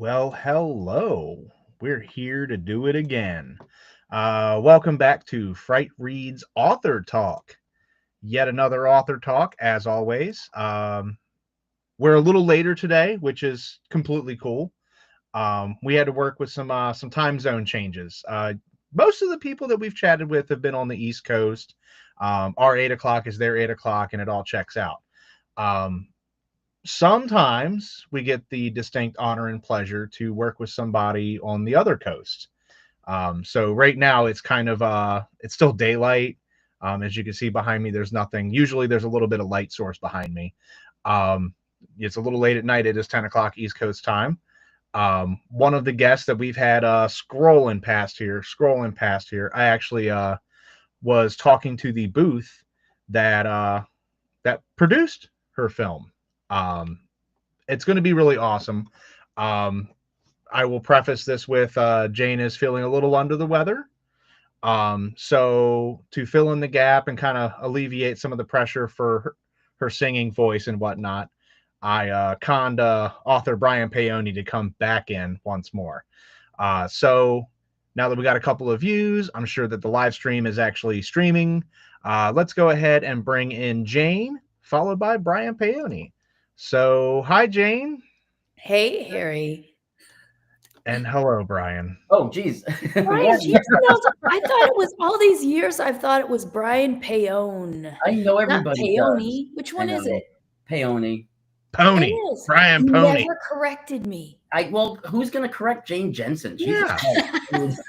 Well, hello. We're here to do it again. Welcome back to Frightreads Author Talk. Yet another author talk, as always. We're a little later today, which is completely cool. We had to work with some time zone changes. Most of the people that we've chatted with have been on the East Coast. Our 8 o'clock is their 8 o'clock, and it all checks out. Um, Sometimes we get the distinct honor and pleasure to work with somebody on the other coast. So right now it's kind of it's still daylight. As you can see behind me, there's nothing. Usually there's a little bit of light source behind me. Um, it's a little late at night. It is 10 o'clock East Coast time. One of the guests that we've had scrolling past here, I actually was talking to the booth that produced her film. Um, it's going to be really awesome. Um, I will preface this with Jane is feeling a little under the weather. So to fill in the gap and kind of alleviate some of the pressure for her singing voice and whatnot, I conned author Brian Paoni to come back in once more. So now that we got a couple of views, I'm sure that the live stream is actually streaming. Let's go ahead and bring in Jane, followed by Brian Paoni. So, hi, Jane. Hey, Harry. And hello, Brian. Oh, geez. Brian, do you pronounce it? I thought it was all these years. I've thought it was Brian Paone. I know Not everybody Paoni. does. Which one is it? Paoni. Pony. It is. Brian You Pony. never corrected me. Well, who's going to correct Jane Jensen? Jesus Christ.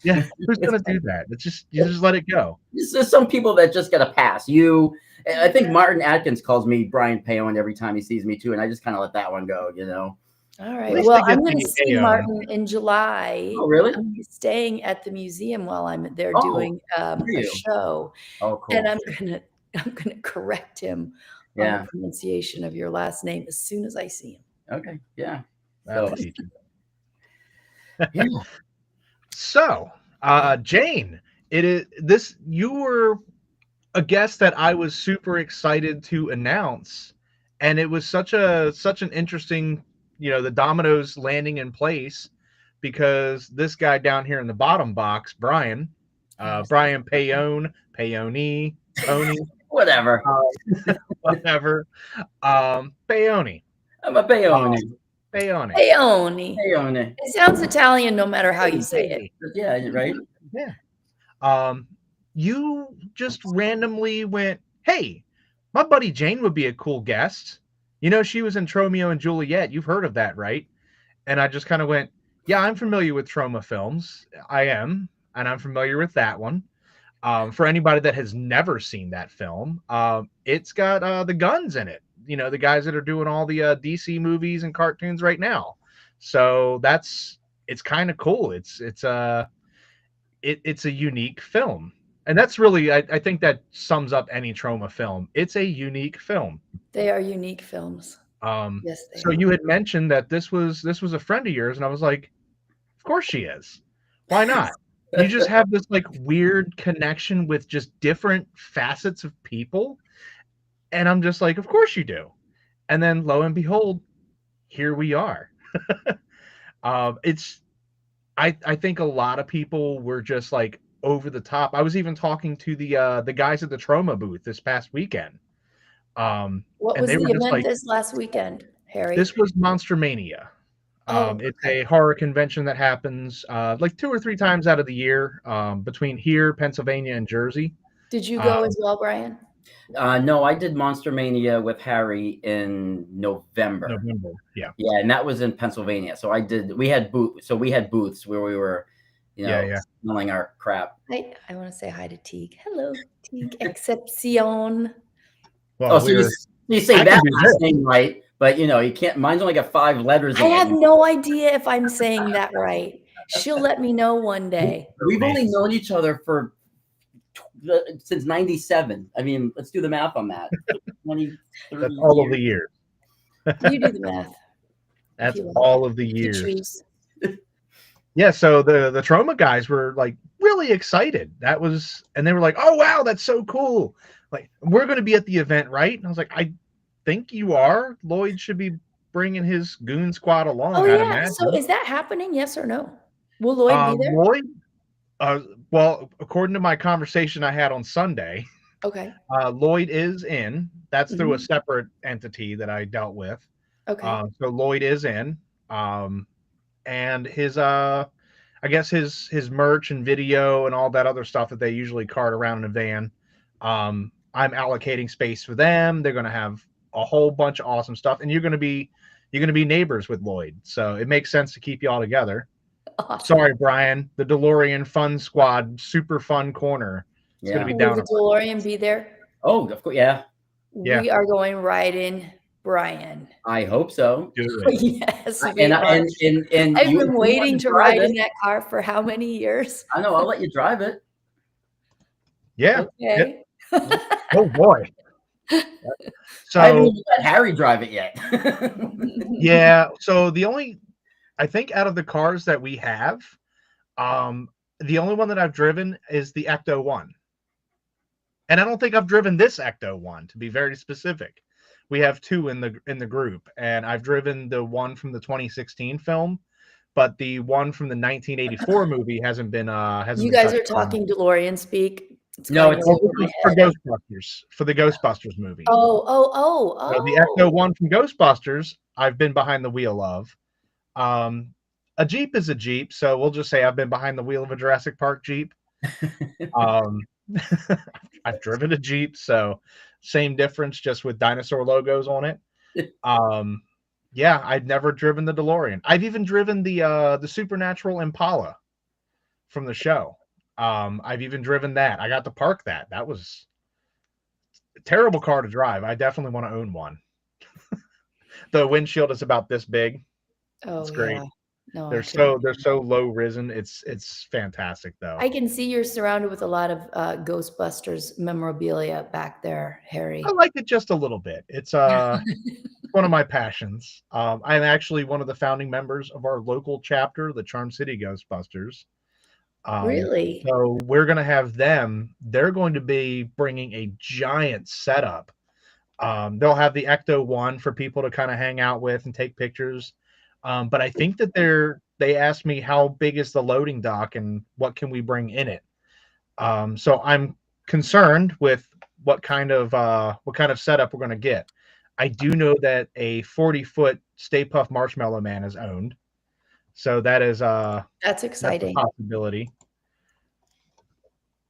Yeah, who's gonna do that? It's just you just let it go. There's some people that just got to pass. I think Martin Atkins calls me Brian Paone every time he sees me too, and I just kind of let that one go, All right. least Well, I get I'm going the to see Paone. Martin in July. Oh, really? I'm staying at the museum while I'm there Oh, doing a you? show, Oh, cool. and I'm gonna correct him on Yeah. the pronunciation of your last name as soon as I see him. Okay. Yeah. That'll So, teach you. yeah. So, Jane, it is this. You were a guest that I was super excited to announce, and it was such an interesting, the dominoes landing in place because this guy down here in the bottom box, Brian, Brian Paone, Paoni, Pony, Whatever. whatever, Paoni, I'm a Paone. Paoni. Paone. Paone. It sounds Italian no matter how you say it. Yeah, right? Yeah. You just randomly went, hey, my buddy Jane would be a cool guest. She was in Tromeo and Juliet. You've heard of that, right? And I just kind of went, yeah, I'm familiar with TROMA films. I am, and I'm familiar with that one. For anybody that has never seen that film, it's got the guns in it. The guys that are doing all the DC movies and cartoons right now. So it's kind of cool. It's a unique film. And that's really, I think that sums up any TROMA film. It's a unique film. They are unique films. Yes, they So are. you had mentioned that this was a friend of yours, and I was like, of course she is. Why not? You just have this like weird connection with just different facets of people. And I'm just like, of course you do. And then lo and behold, here we are. I think a lot of people were just like over the top. I was even talking to the guys at the TROMA booth this past weekend. What and was they the were just event like, this last weekend, Harry? this was Monster Mania. It's a horror convention that happens like 2 or 3 times out of the year between here, Pennsylvania, and Jersey. Did you go as well, Brian? No, I did Monster Mania with Harry in November. Yeah. Yeah, and that was in Pennsylvania. So we had booths where we were, smelling our crap. I want to say hi to Teague. Hello, Teague Excepcion. Well, So you say I that can do last this. name right, but you can't. Mine's only got 5 letters. I have no idea if I'm saying that right. She'll let me know one day. We've only known each other since '97. I mean, let's do the math on that. 20, 30 That's all of years. the years. You do the math. That's you like. all of the If you years. choose. Yeah, so the TROMA guys were like really excited. And they were like, "Oh wow, that's so cool! Like, we're going to be at the event, right?" And I was like, "I think you are. Lloyd should be bringing his goon squad along. Oh I'd yeah. imagine. So is that happening? Yes or no? Will Lloyd be there? Lloyd, well, according to my conversation I had on Sunday, Okay. Lloyd is in. That's through a Mhm. separate entity that I dealt with. Okay. So Lloyd is in. And his I guess his merch and video and all that other stuff that they usually cart around in a van. I'm allocating space for them. They're gonna have a whole bunch of awesome stuff, and you're gonna be neighbors with Lloyd, so it makes sense to keep you all together. Awesome. Sorry, Brian. The DeLorean Fun Squad Super Fun Corner. It's gonna be Yeah. Will down. the DeLorean be there? Oh, of course. Yeah. Yeah. We are going right in, Brian. I hope so. Do it. Yes, we And are. and I've you, been if you waiting want to drive ride it, in that car for how many years? I know. I'll let you drive it. Yeah. Okay. Oh boy. I haven't So even let Harry drive it yet. yeah. So I think out of the cars that we have, the only one that I've driven is the Ecto One, and I don't think I've driven this Ecto One, to be very specific. We have two in the group, and I've driven the one from the 2016 film, but the one from the 1984 movie hasn't been You guys touched are talking DeLorean speak. It's No, going it's- over This my is for head. Ghostbusters, for the Ghostbusters movie. Oh. So the Ecto One from Ghostbusters, I've been behind the wheel of. A Jeep is a Jeep, so we'll just say I've been behind the wheel of a Jurassic Park Jeep. Um, I've driven a Jeep, so same difference, just with dinosaur logos on it. Yeah, I'd never driven the DeLorean. I've even driven the Supernatural Impala from the show. I've even driven that. I got to park that. That was a terrible car to drive. I definitely want to own one. The windshield is about this big. Oh, It's great. yeah. No, They're so low risen. It's fantastic though. I can see you're surrounded with a lot of Ghostbusters memorabilia back there, Harry. I like it just a little bit. It's one of my passions. I'm actually one of the founding members of our local chapter, the Charm City Ghostbusters. Really? So we're going to have them. They're going to be bringing a giant setup. They'll have the Ecto One for people to kind of hang out with and take pictures. But I think that they asked me how big is the loading dock and what can we bring in it. So I'm concerned with what kind of setup we're going to get. I do know that a 40-foot Stay Puft Marshmallow Man is owned, so that's That's exciting. a possibility.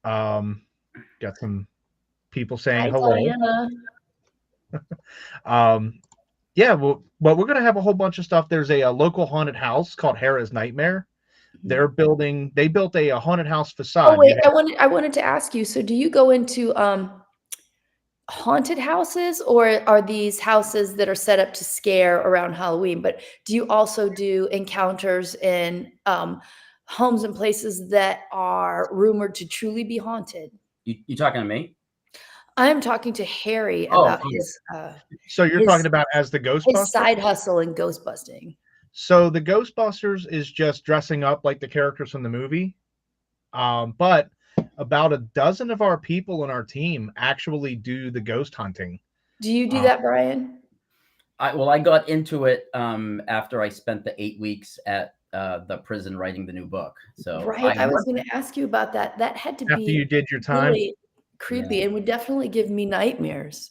Got some people saying Hi, hello. Diana. Yeah, well, we're going to have a whole bunch of stuff. There's a local haunted house called Hera's Nightmare. They built a haunted house facade. Oh wait, I wanted to ask you. So do you go into haunted houses, or are these houses that are set up to scare around Halloween? But do you also do encounters in homes and places that are rumored to truly be haunted? You talking to me? I am talking to Harry Oh, about okay. his So you're talking about as the Ghostbusters? his side hustle in ghost busting. So the Ghostbusters is just dressing up like the characters from the movie. But about a dozen of our people in our team actually do the ghost hunting. Do you do that, Brian? I got into it after I spent the 8 weeks at the prison writing the new book. So Right. I was going to ask you about that. That had to After be you did your time? really creepy and would definitely give me nightmares.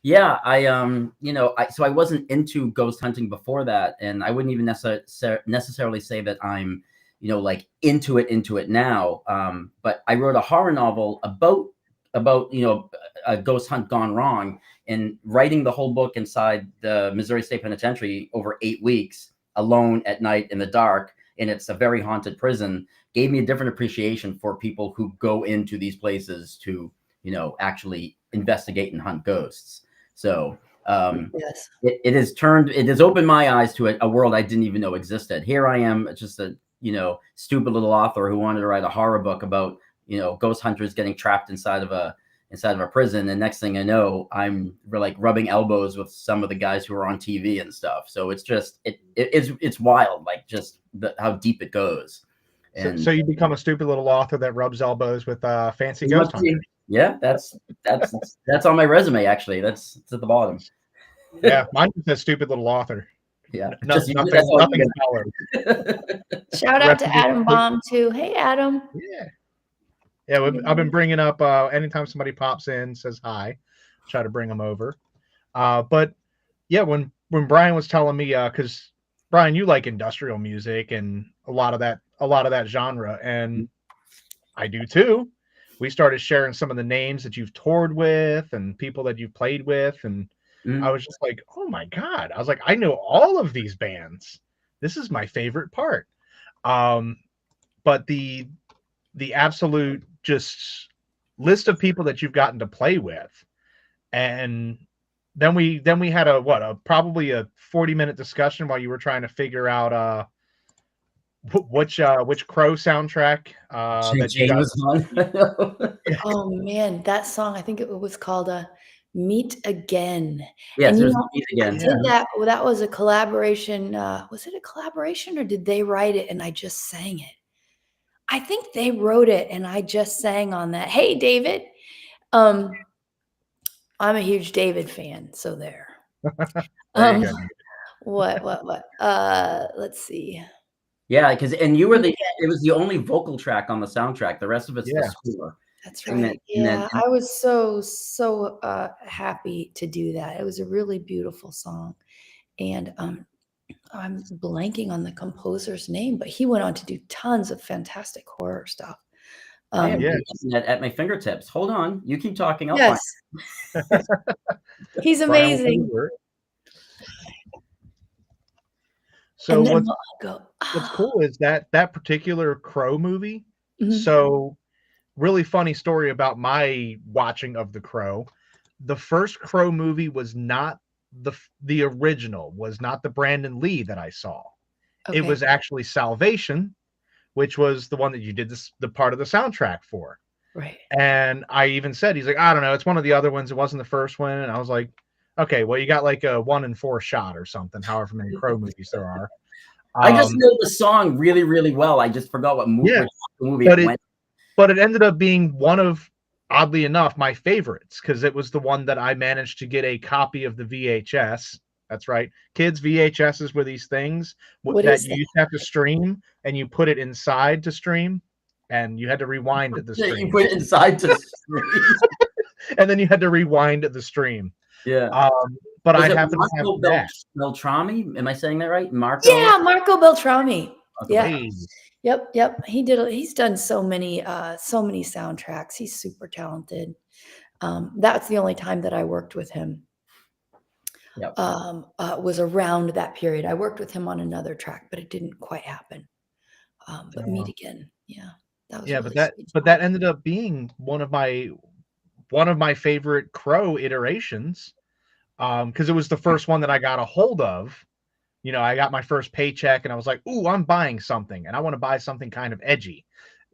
Yeah, so I wasn't into ghost hunting before that, and I wouldn't even necessarily say that I'm, like into it now. But I wrote a horror novel about a ghost hunt gone wrong, and writing the whole book inside the Missouri State Penitentiary over 8 weeks alone at night in the dark, and it's a very haunted prison, gave me a different appreciation for people who go into these places to, actually investigate and hunt ghosts. So Yes, it has opened my eyes to a world I didn't even know existed. Here I am, just a stupid little author who wanted to write a horror book about ghost hunters getting trapped inside of a prison, and next thing I know, I'm like rubbing elbows with some of the guys who are on TV and stuff. So it's just it's wild, like just how deep it goes. And so you become a stupid little author that rubs elbows with fancy ghost hunters. Yeah, that's on my resume, actually. That's at the bottom. Yeah, mine just says stupid little author. Yeah. No, Just you, nothing, that's all nothing you followed. get. Shout out to Adam Baum too. Hey, Adam. Yeah. Yeah, I've been bringing up anytime somebody pops in, says hi, try to bring them over. But yeah, when Brian was telling me, because Brian, you like industrial music and a lot of that genre, and I do too. We started sharing some of the names that you've toured with and people that you've played with, and I was just like, oh my God. I was like, I know all of these bands. This is my favorite part. But the absolute just list of people that you've gotten to play with, and then we had a probably a 40-minute discussion while you were trying to figure out which Crow soundtrack that you Jane got. was on. Oh man, that song, I think it was called Meet Again. Yes, And there's Meet I Again. did that. Well, that was a collaboration. Was it a collaboration or did they write it and I just sang it? I think they wrote it and I just sang on that. Hey, David. I'm a huge David fan, so there. There you go. What? Let's see. Yeah, because you were it was the only vocal track on the soundtrack. The rest of it's the score. That's And right. then, I was so happy to do that. It was a really beautiful song. And I'm blanking on the composer's name, but he went on to do tons of fantastic horror stuff. I have at my fingertips. Hold on. You keep talking. I'll Yes. He's amazing. So what's cool is that particular Crow movie. So really funny story about my watching of The Crow. The first Crow movie was not the original, was not the Brandon Lee that I saw. Okay. It was actually Salvation, which was the one that you did the part of the soundtrack for. Right. And I even said, he's like, I don't know, it's one of the other ones. It wasn't the first one. And I was like, okay, well, you got like a 1 in 4 shot or something, however many Crow movies there are. I just know the song really, really well. I just forgot what movie it went. But it ended up being one of, oddly enough, my favorites, because it was the one that I managed to get a copy of the VHS. That's right. Kids, VHSs were these things that you used to have to stream, and you put it inside to stream, and you had to rewind the stream. You put it inside to stream. And then you had to rewind the stream. Yeah. But I happen to have that. Beltrami? Am I saying that right? Marco? Yeah, Marco Beltrami. Yeah. Hey. Yep. He's done so many soundtracks. He's super talented. That's the only time that I worked with him. Yep. Was around that period. I worked with him on another track, but it didn't quite happen. But Meet Again. Yeah. That was really but that ended up being one of my favorite Crow iterations. Because it was the first one that I got a hold of. You know, I got my first paycheck and I was like, ooh, I'm buying something and I want to buy something kind of edgy.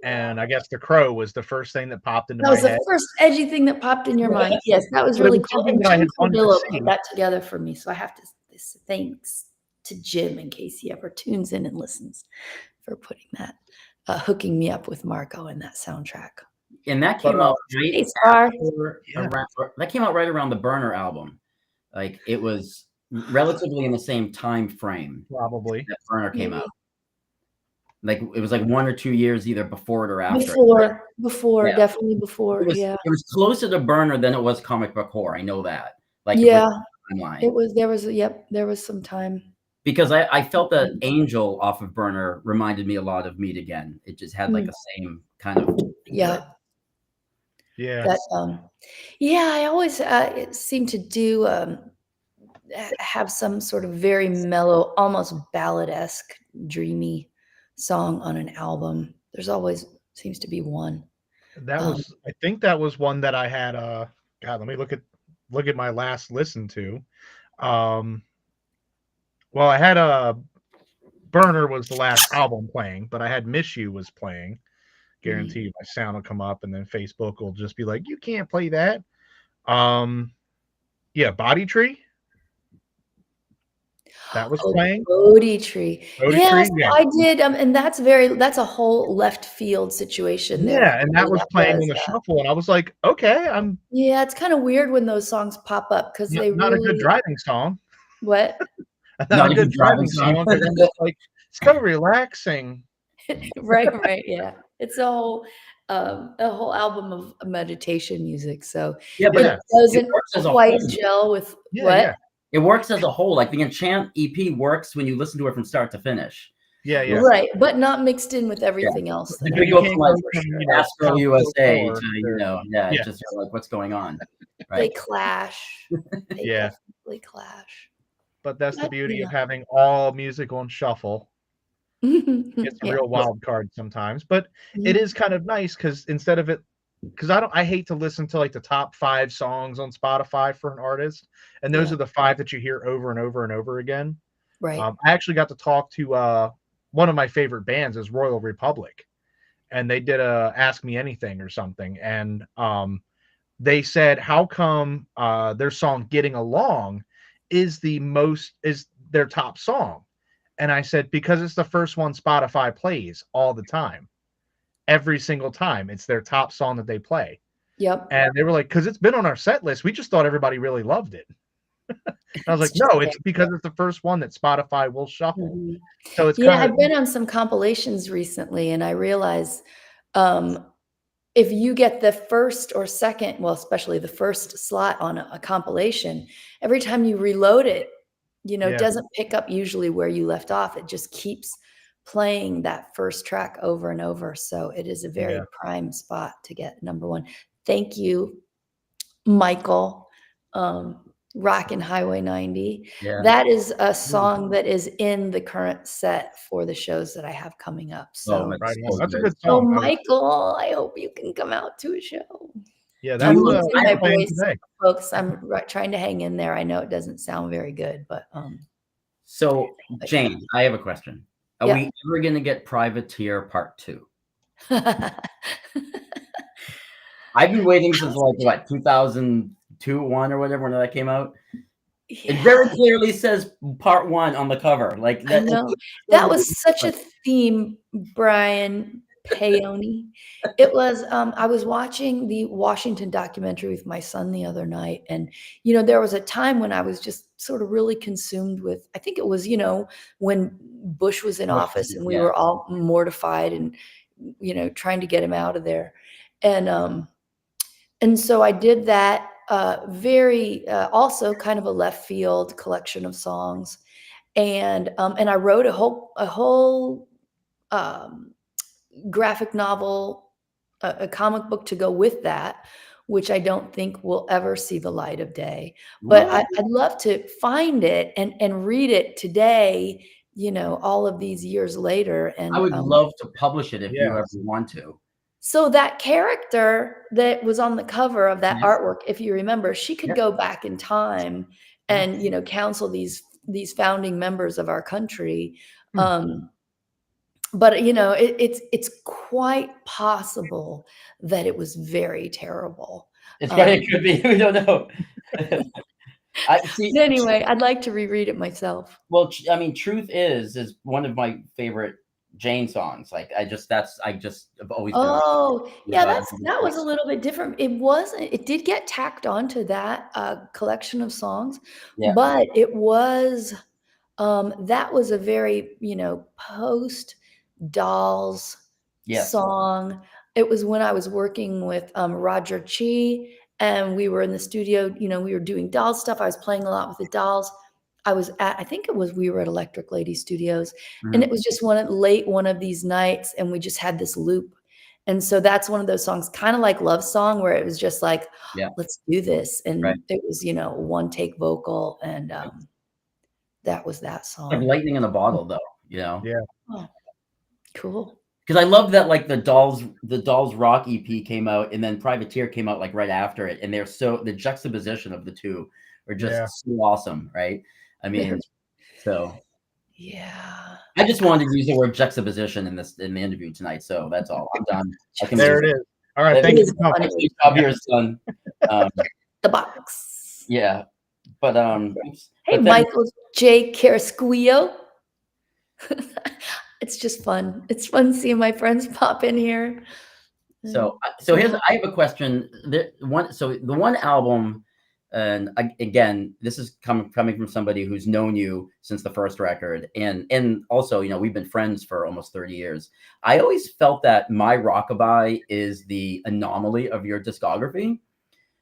And I guess The Crow was the first thing that popped into my head. That was the first edgy thing that popped in your mind. Yes, that was really cool. And Jim Cordillo put that together for me. So I have to say thanks to Jim in case he ever tunes in and listens for putting that, hooking me up with Marco and that soundtrack. And that came out that came out right around the Burner album. Like it was relatively in the same time frame. Probably. That Burner came out. Like it was like 1 or 2 years either before it or after. Before, definitely before. It was closer to Burner than it was comic book horror. I know that. Like it was there was some time. Because I felt that Angel off of Burner reminded me a lot of Meet Again. It just had like the same kind of I always it seemed to do have some sort of very mellow, almost ballad-esque, dreamy song on an album. There's always seems to be one. That was I think that was one that I had God, let me look at my last listen to. Well, I had Burner was the last album playing, but I had Miss You was playing. Guarantee you my sound will come up and then Facebook will just be like, you can't play that. Body Tree. That was playing. Bodhi Tree. Yes, I did. And that's a whole left field situation there. Yeah, and that was playing on the shuffle, and I was like, okay, it's kind of weird when those songs pop up because they not a good driving song. What? Not a a good good driving driving song. song because I'm just like, it's so relaxing. Right, yeah. It's a whole album of meditation music. So Yeah, but it Yeah, it doesn't works as a quite whole. gel with yeah, what? yeah, It works as a whole. Like the Enchant EP works when you listen to it from start to finish. yeah, yeah. Right, but not mixed in with Yeah. everything else that You're I gonna You go do from can't like go for from, sure. Astro Top USA Four to, to yeah, yeah, it's just sort of like what's going on. They Right. clash. They yeah. definitely clash. But that's the But, beauty you of having all music on shuffle. know. It's a Yeah. real wild card sometimes, but it Mhm. is kind of nice because instead of it, because I hate to listen to like the top 5 songs on Spotify for an artist, and those Yeah, are the 5 that you hear over and over and over again. right. I actually got to talk to one of my favorite bands is Royal Republic, and they did a Ask Me Anything or something, and they said how come their song Getting Along is their top song, and I said because it's the first one Spotify plays all the time, every single time it's their top song that they play. Yep. And they were like, because it's been on our set list, we just thought everybody really loved it. And I was It's like, just no, there. it's because it's the first one that Spotify will shuffle. Mhm. So it's Yeah, kind of I've been on some compilations recently, and I realize um, if you get the first or second, well, especially the first slot on a compilation, every time you reload it, yeah, doesn't pick up usually where you left off. It just keeps playing that first track over and over. So it is a very yeah, prime spot to get number one. Thank you, Michael. Rockin' Highway 90. Yeah. That is a song that is in the current set for the shows that I have coming up. Oh, So, right that's on. so That's a good. good oh, song. Michael, I hope you can come out to a show. Yeah, Do I'm that's you? losing that's my playing voice, today. folks. I'm trying to hang in there. I know it doesn't sound very good, So, but yeah. Jane, I have a question. Are Yeah. we ever gonna get Privateer Part 2? I've been waiting since like what 2002, 1 or whatever when that came out. It Yeah, very clearly says Part 1 on the cover. Like I that. know. It's That totally was such a different. theme, Brian Paoni. It was, I was watching the Washington documentary with my son the other night, and, there was a time when I was just sort of really consumed with, I think it was, when Bush was in office and we Yeah. were all mortified and, trying to get him out of there. And so I did that, very, also kind of a left field collection of songs. And I wrote a whole um, graphic novel, a comic book to go with that, which I don't think will ever see the light of day. But What? I'd love to find it and read it today, all of these years later. I And would love to publish it if you Yeah, ever want to. so that character that was on the cover of that Yeah. artwork, if you remember, she could Yeah. go back in time Yeah. and, counsel these founding members of our country. Hmm. But it's quite possible that it was very terrible. It's funny. Um, It could be. We don't know. I see. but anyway, I'd like to reread it myself. Well, I mean, "Truth Is" one of my favorite Jane songs. Like, I just have always been. Oh, yeah, About that was a little bit different. It did get tacked onto that collection of songs, Yeah. but it was that was a very, post Dolls Yes. song. It was when I was working with Roger Chi, and we were in the studio, we were doing doll stuff. I was playing a lot with the dolls. I think we were at Electric Lady Studios, and it Mhm. was just one of these nights, and we just had this loop. And so that's one of those songs, kind of like Love Song, where it was just like, Yeah. let's do this. Right. And it was, one take vocal, and that was that Like song. lightning in a bottle, though. You yeah, Oh, cool. because I love that. Like the Dolls Rock EP came out, and then Privateer came out like right after it, and the juxtaposition of the two are just yeah. so awesome, right? I mean, so Yeah. I just wanted to use the word juxtaposition in the interview tonight. So that's all. I'm done. I can There leave. it is. All right, That thank you is for coming. funny. Good job here, son. The box. Yeah, but oops. Hey, But then, Michael J. Carasquillo. It's just fun. It's fun seeing my friends pop in here. so So I have a question. The one album And again, this is coming from somebody who's known you since the first record, and also, you know, we've been friends for almost 30 years. I always felt that My Rockabye is the anomaly of your discography,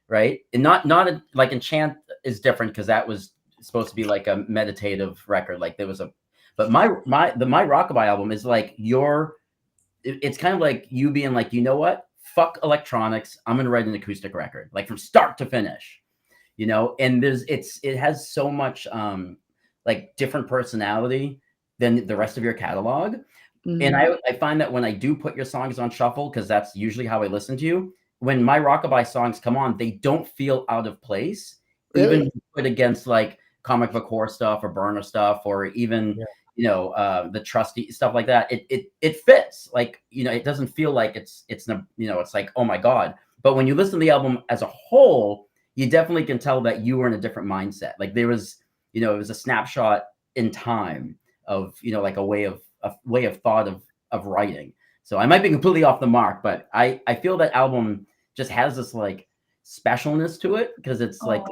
right? And not like Enchant is different because that was supposed to be like a meditative record. Like there was a, but My Rockabye album is like it's kind of like you being like, you know what? Fuck electronics. I'm gonna write an acoustic record, like from start to finish. You know, and it has so much like different personality than the rest of your catalog. And I find that when I do put your songs on shuffle, because that's usually how I listen to you, when My Rockabye songs come on, they don't feel out of place, Really? even put against like Comic Book Horror stuff or Burner stuff, or even you know, the Trusty stuff like that. It fits. Like, you know, it doesn't feel like it's you know, it's like, oh my God. But when you listen to the album as a whole, you definitely can tell that you were in a different mindset. Like there was, you know, it was a snapshot in time of, you know, like a way of thought of writing. So I might be completely off the mark, but I feel that album just has this like specialness to it because it's like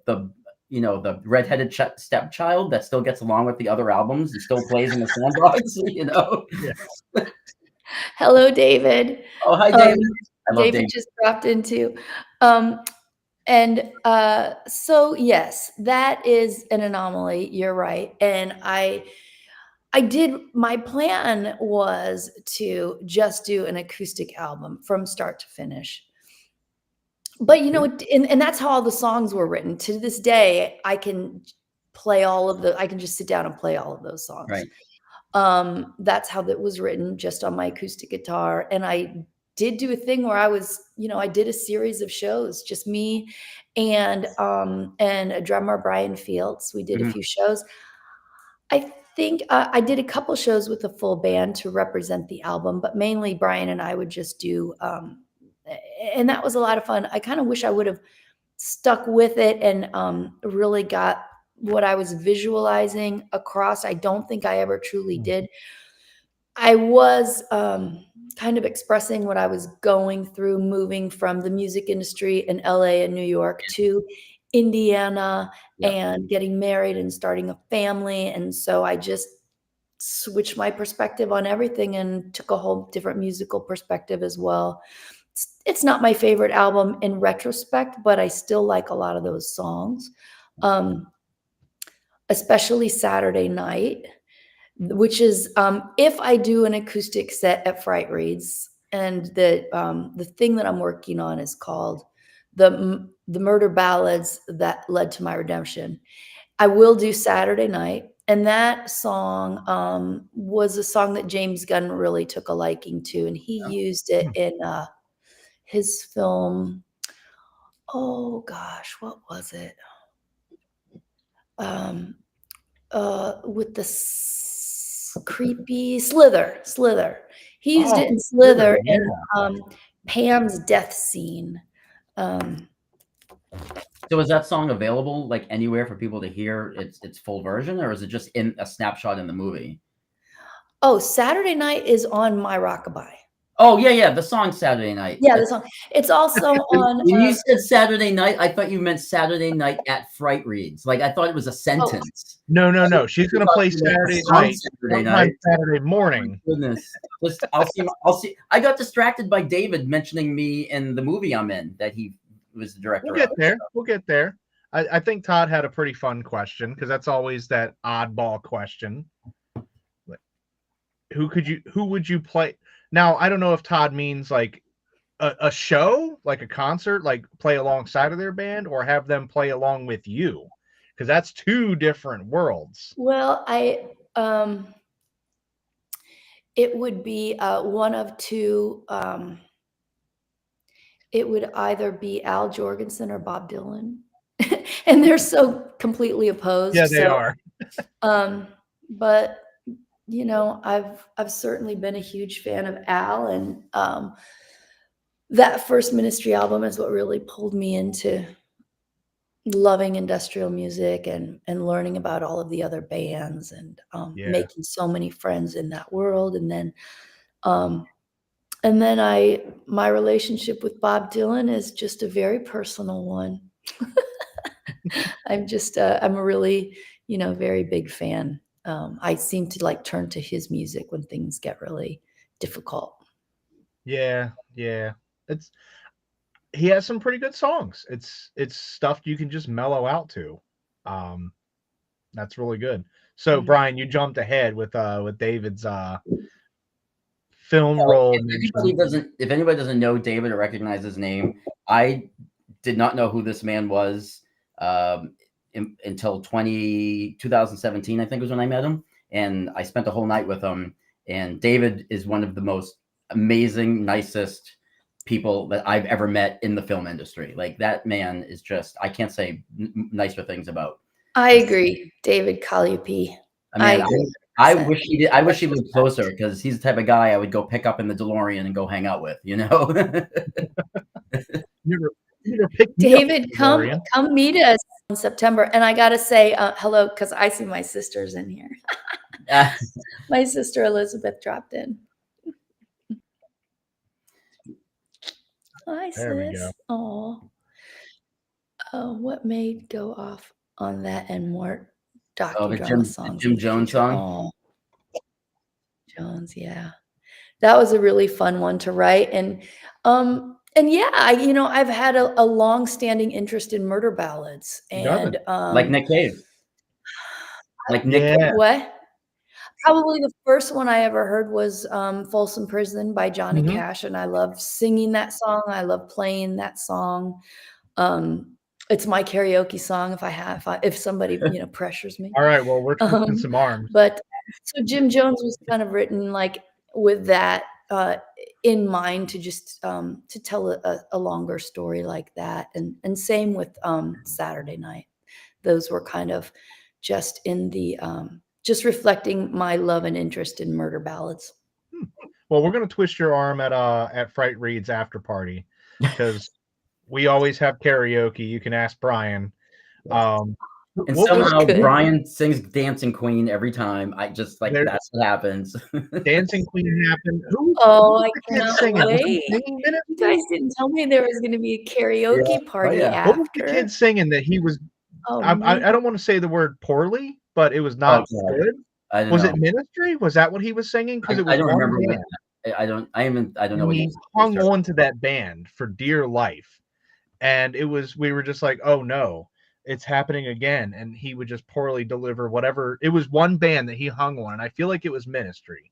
the you know, the redheaded stepchild that still gets along with the other albums and still plays in the sandbox, you know. Yeah. Hello, David. Oh, hi, David. I love David David. just dropped into. And so yes, that is an anomaly. You're right. And my plan was to just do an acoustic album from start to finish. But you know, and that's how all the songs were written. To this day, I can I can just sit down and play all of those songs. Right. That's how that was written, just on my acoustic guitar. And I did do a thing where I did a series of shows, just me and a drummer, Brian Fields. We did a few shows. I think I did a couple shows with a full band to represent the album, but mainly Brian and I would just do, and that was a lot of fun. I kind of wish I would have stuck with it and really got what I was visualizing across. I don't think I ever truly did. I was kind of expressing what I was going through, moving from the music industry in LA and New York to Indiana and getting married and starting a family. And so I just switched my perspective on everything and took a whole different musical perspective as well. It's not my favorite album in retrospect, but I still like a lot of those songs, especially Saturday Night, which is if I do an acoustic set at Frightreads, and the thing that I'm working on is called the Murder Ballads That Led to My Redemption. I will do Saturday Night, and that song was a song that James Gunn really took a liking to, and he used it in his film. Oh gosh, what was it? With the creepy Slither. He used it in Slither in Pam's death scene. So is that song available like anywhere for people to hear its full version, or is it just in a snapshot in the movie? Oh, Saturday Night is on My Rockabye. Oh yeah, the song Saturday Night. Yeah, the song. It's also on. When you said Saturday Night, I thought you meant Saturday Night at Frightreads. Like I thought it was a sentence. No. She's gonna play Saturday night. Saturday morning. Oh, goodness. I'll see. I got distracted by David mentioning me in the movie I'm in that he was the director. We'll get there. I think Todd had a pretty fun question because that's always that oddball question. Who would you play? Now, I don't know if Todd means like a show, like a concert, like play alongside of their band, or have them play along with you, because that's two different worlds. Well, it would be one of two. It would either be Al Jorgensen or Bob Dylan, and they're so completely opposed. Yeah, they are. But you know, I've certainly been a huge fan of Al, and that first Ministry album is what really pulled me into loving industrial music and learning about all of the other bands and making so many friends in that world. And then my relationship with Bob Dylan is just a very personal one. I'm just I'm a really, very big fan. I seem to like turn to his music when things get really difficult. Yeah, yeah. It's he has some pretty good songs. It's stuff you can just mellow out to. Um, that's really good. So Mm. Brian, you jumped ahead with David's film Yeah, like, role mention. if anybody doesn't know David or recognize his name, I did not know who this man was until 2017, I think was when I met him. And I spent the whole night with him. And David is one of the most amazing, nicest people that I've ever met in the film industry. Like, that man is just, I can't say nicer things about. I agree, David Calliope. I mean, I 100% wish he did. I wish he lived respect. closer, because he's the type of guy I would go pick up in the DeLorean and go hang out with. You never picked me up in David, the come DeLorean. meet us in September. And I gotta say hello, because I see my sister's in here. My sister Elizabeth dropped in. Hi, There we go. sis. Oh, what made go off on that and more docudrama songs Jim in the Jones future? song. Oh, Jones, yeah. That was a really fun one to write. And yeah, I've had a long-standing interest in murder ballads. Who doesn't? And Like Nick Cave. Like Nick Cave. Yeah. what? Probably the first one I ever heard was Folsom Prison by Johnny Mhm. Cash, and I love singing that song. I love playing that song. It's my karaoke song if somebody pressures me. All right. Well, we're twisting some arms. But so Jim Jones was kind of written like with that in mind, to just to tell a longer story like that, and same with Saturday Night. Those were kind of just in the just reflecting my love and interest in murder ballads. Well, we're gonna twist your arm at Fright Reads after party, because we always have karaoke. You can ask Brian. Um, And what was somehow Good. Brian sings Dancing Queen every time. I just like there? that's what happens. Dancing Queen happened. Who Oh, was I the kid cannot singing? Was he wait. singing Minute? You guys didn't tell me there was going to be a Yeah. karaoke Oh, party yeah. What was the kid after. singing that he was? Oh, I don't want to say the word poorly, but it was Oh, not God. good. I don't Was know. it Ministry? Was that what he was singing? Because it I was don't one remember what band, I don't know and what he hung on to that band for dear life. And we were just like, oh no, it's happening again. And he would just poorly deliver whatever. It was one band that he hung on, and I feel like it was Ministry.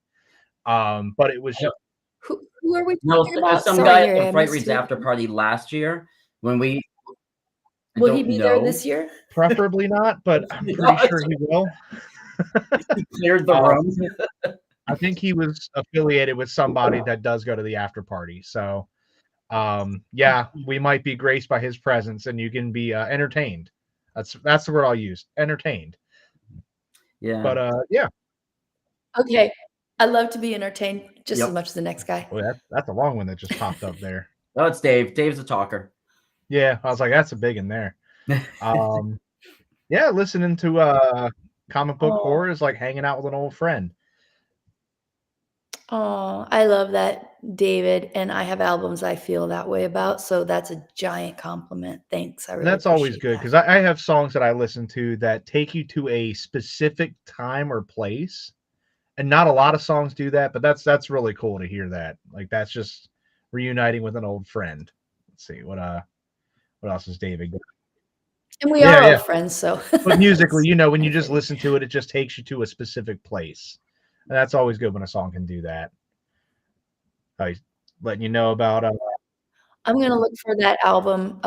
But it was just who are we No, talking about? some Sorry, guy at Harry, the I Fright missed Reads you. after party last year when we I Will he don't be there know. this year? preferably not, but I'm pretty sure he will. He cleared the Um, room. I think he was affiliated with somebody that does go to the after party. So, yeah, we might be graced by his presence, and you can be entertained. That's the word I'll use. Entertained. Yeah. But yeah. Okay. I love to be entertained just Yep. as much as the next guy. Well, that's a long one that just popped up there. Oh, it's Dave. Dave's a talker. Yeah, I was like, that's a big in there. Yeah, listening to comic book Oh, horror is like hanging out with an old friend. I love that, David. And I have albums I feel that way about. So that's a giant compliment. Thanks. I And really that's always appreciate good, that. because I have songs that I listen to that take you to a specific time or place. And not a lot of songs do that, but that's really cool to hear that. Like, that's just reuniting with an old friend. Let's see what else is David got? And we Yeah, are yeah. old friends, so. But musically, when you I just figured. listen to it, it just takes you to a specific place. And that's always good when a song can do that. Letting you know about I'm gonna look for that album,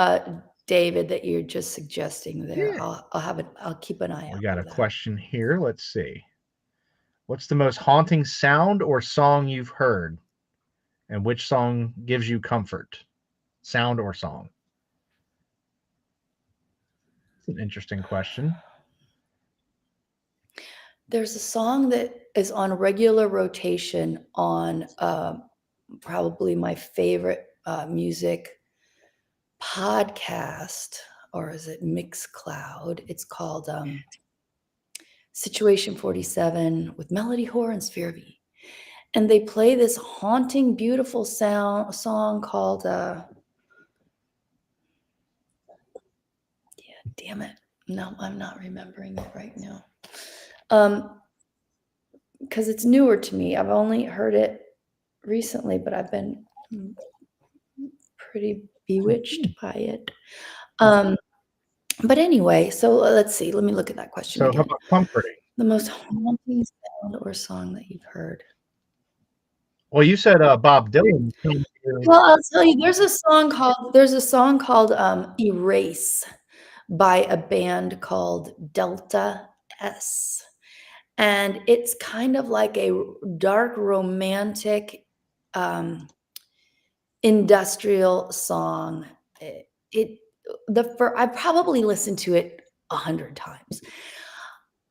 David, that you're just suggesting there. yeah. I'll keep an eye out We got for a that. question here. Let's see. What's the most haunting sound or song you've heard? And which song gives you comfort? Sound or song? It's an interesting question. There's a song that is on regular rotation on probably my favorite music podcast, or is it Mixcloud? It's called Situation 47 with Melody Hoare and Sphervy. And they play this haunting, beautiful song called Damn it. No, I'm not remembering it right now. Because it's newer to me. I've only heard it recently, but I've been pretty bewitched by it. But anyway, so let's see. Let me look at that question So how again. about comforting? The most haunting sound or song that you've heard. Well, you said Bob Dylan. Well, I'll tell you, there's a song called Erase by a band called Delta S. And it's kind of like a dark romantic industrial song. I probably listened to it 100 times.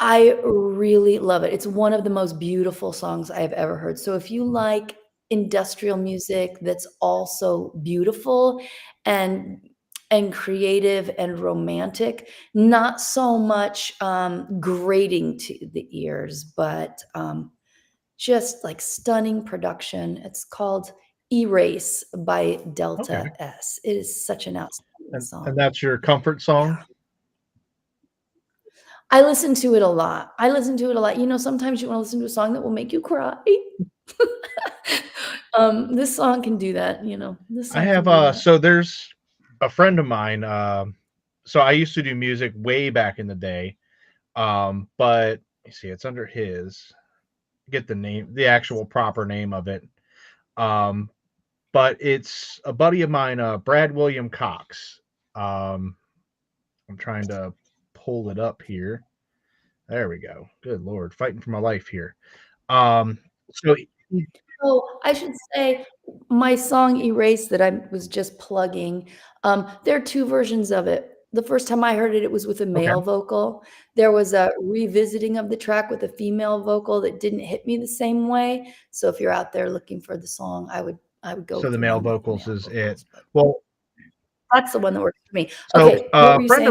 I really love it. It's one of the most beautiful songs I have ever heard. So if you like industrial music that's also beautiful and creative and romantic, not so much grating to the ears, but just like stunning production. It's called Erase by Delta S. It is such an outstanding song. And that's your comfort song? Yeah. I listen to it a lot. You know, sometimes you want to listen to a song that will make you cry. This song can do that, you know. I have so there's a friend of mine. So I used to do music way back in the day. But you see, it's under his. Get the name, the actual proper name of it. But it's a buddy of mine, Brad William Cox. I'm trying to pull it up here. There we go. Good Lord, fighting for my life here. So I should say my song Erase that I was just plugging, there are two versions of it. The first time I heard it, it was with a male vocal. There was a revisiting of the track with a female vocal that didn't hit me the same way. So if you're out there looking for the song, I would go. So the male vocals is vocals, it. Well, that's the one that works for me. So Okay, a friend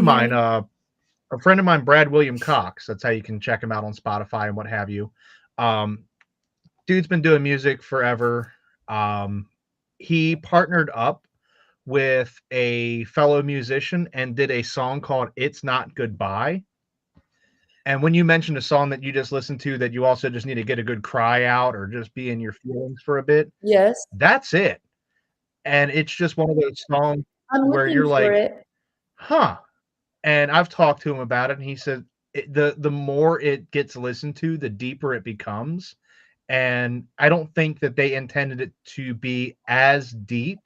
of mine, Brad William Cox. That's how you can check him out on Spotify and what have you. Dude's been doing music forever. He partnered up with a fellow musician and did a song called "It's Not Goodbye." And when you mentioned a song that you just listened to that you also just need to get a good cry out or just be in your feelings for a bit, yes, that's it. And it's just one of those songs where you're like, huh. And I've talked to him about it, and he said the more it gets listened to, the deeper it becomes. And I don't think that they intended it to be as deep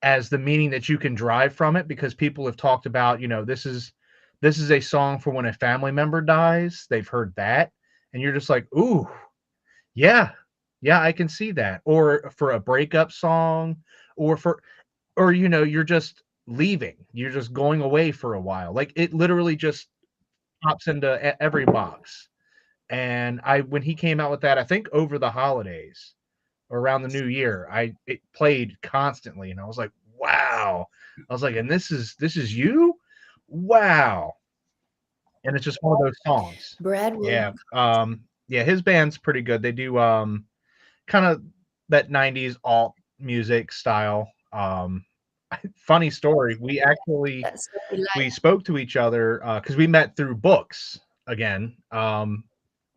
as the meaning that you can derive from it, because people have talked about, you know, this is a song for when a family member dies. They've heard that, and you're just like, ooh, yeah, I can see that. Or for a breakup song, or you know, you're just leaving, you're just going away for a while. Like, it literally just pops into every box. And when he came out with that, I think over the holidays or around the new year, it played constantly, and I was like, wow. I was like, and this is you? Wow. And it's just one of those songs. Brad Yeah. Williams. Yeah, his band's pretty good. They do kind of that 90s alt music style. Funny story, we actually we spoke to each other because we met through books again,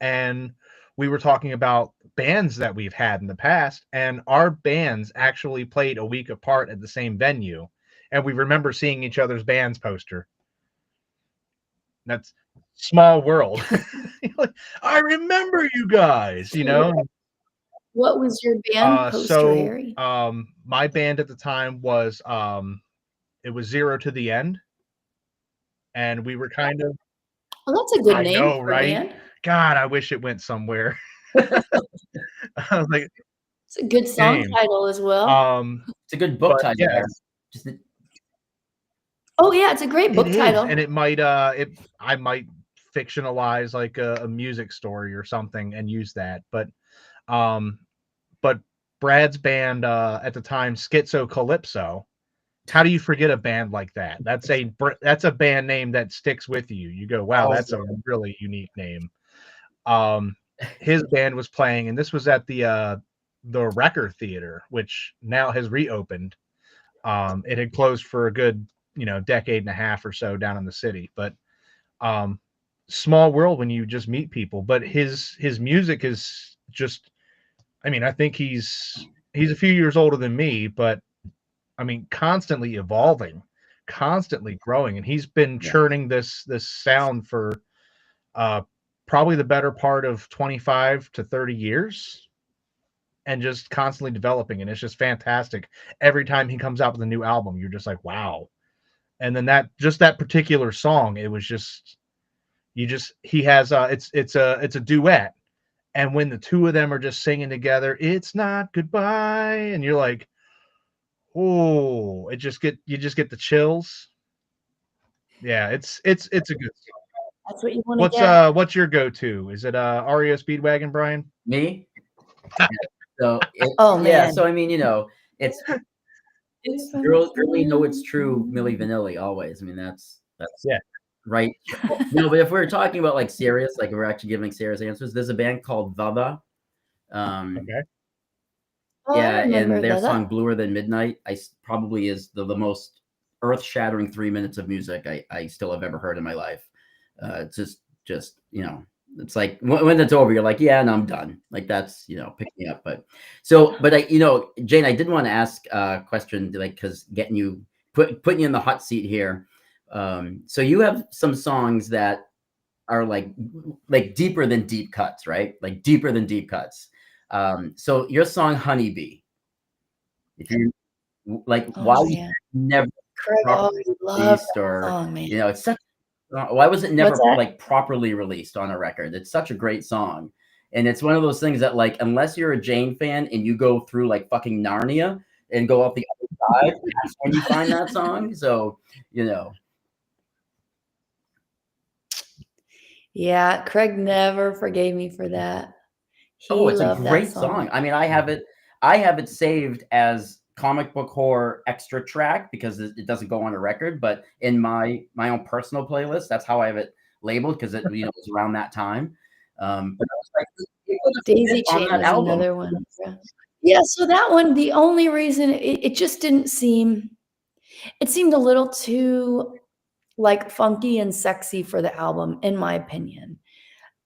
and we were talking about bands that we've had in the past, and our bands actually played a week apart at the same venue, and we remember seeing each other's bands poster. That's small world. Like, I remember you guys, you know. What was your band poster, Harry? My band at the time was it was Zero to the End, and we were kind of. Well, that's a good name. I know, for right? a band. God, I wish it went somewhere. I was like, it's a good song title as well. It's a good book title. Yeah. Oh yeah, it's a great book title. And it might I might fictionalize like a music story or something and use that. But Brad's band at the time, Schizo Calypso. How do you forget a band like that? That's a band name that sticks with you. You go, wow, that's a really unique name. His band was playing, and this was at the Wrecker Theater, which now has reopened. It had closed for a good decade and a half or so down in the city. But small world when you just meet people. But his music is just, I mean, I think he's a few years older than me, but I mean, constantly evolving, constantly growing, and he's been churning this sound for probably the better part of 25 to 30 years, and just constantly developing, and it's just fantastic. Every time he comes out with a new album, you're just like, wow. And then that particular song, it was just, he has it's a duet, and when the two of them are just singing together, it's not goodbye, and you're like, oh, you just get the chills. Yeah, it's a good song. That's what you want to get. What's your go-to? Is it REO Speedwagon, Brian? Me? So Oh yeah, man. so I mean, it's really know it's true, Milli Vanilli always. I mean, that's Yeah. right. No, but if we're talking about like serious, like we're actually giving serious answers, there's a band called Vava. Okay. Oh, I Yeah, remember and their that. song "Bluer Than Midnight" probably is the most earth-shattering 3 minutes of music I still have ever heard in my life. It's just it's like when it's over, you're like, yeah, and I'm done. Like that's pick me up. But Jane, I did want to ask a question, like, because putting you in the hot seat here. So you have some songs that are like deeper than deep cuts, right? Like deeper than deep cuts. So your song "Honeybee," if you like, why was it never Craig always loved that song, man. it's such. Why was it never What's that? like properly released on a record? It's such a great song, and it's one of those things that, like, unless you're a Jane fan and you go through like fucking Narnia and go out the other side, that's when you find that song. So Yeah, Craig never forgave me for that. He it's a loved that great song. song. I mean, I have it saved as comic book horror extra track because it doesn't go on a record, but in my own personal playlist, that's how I have it labeled, because it was around that time. But I was like, Daisy Chain was another one. Yeah, so that one, the only reason it just didn't seem, it seemed a little too like funky and sexy for the album, in my opinion.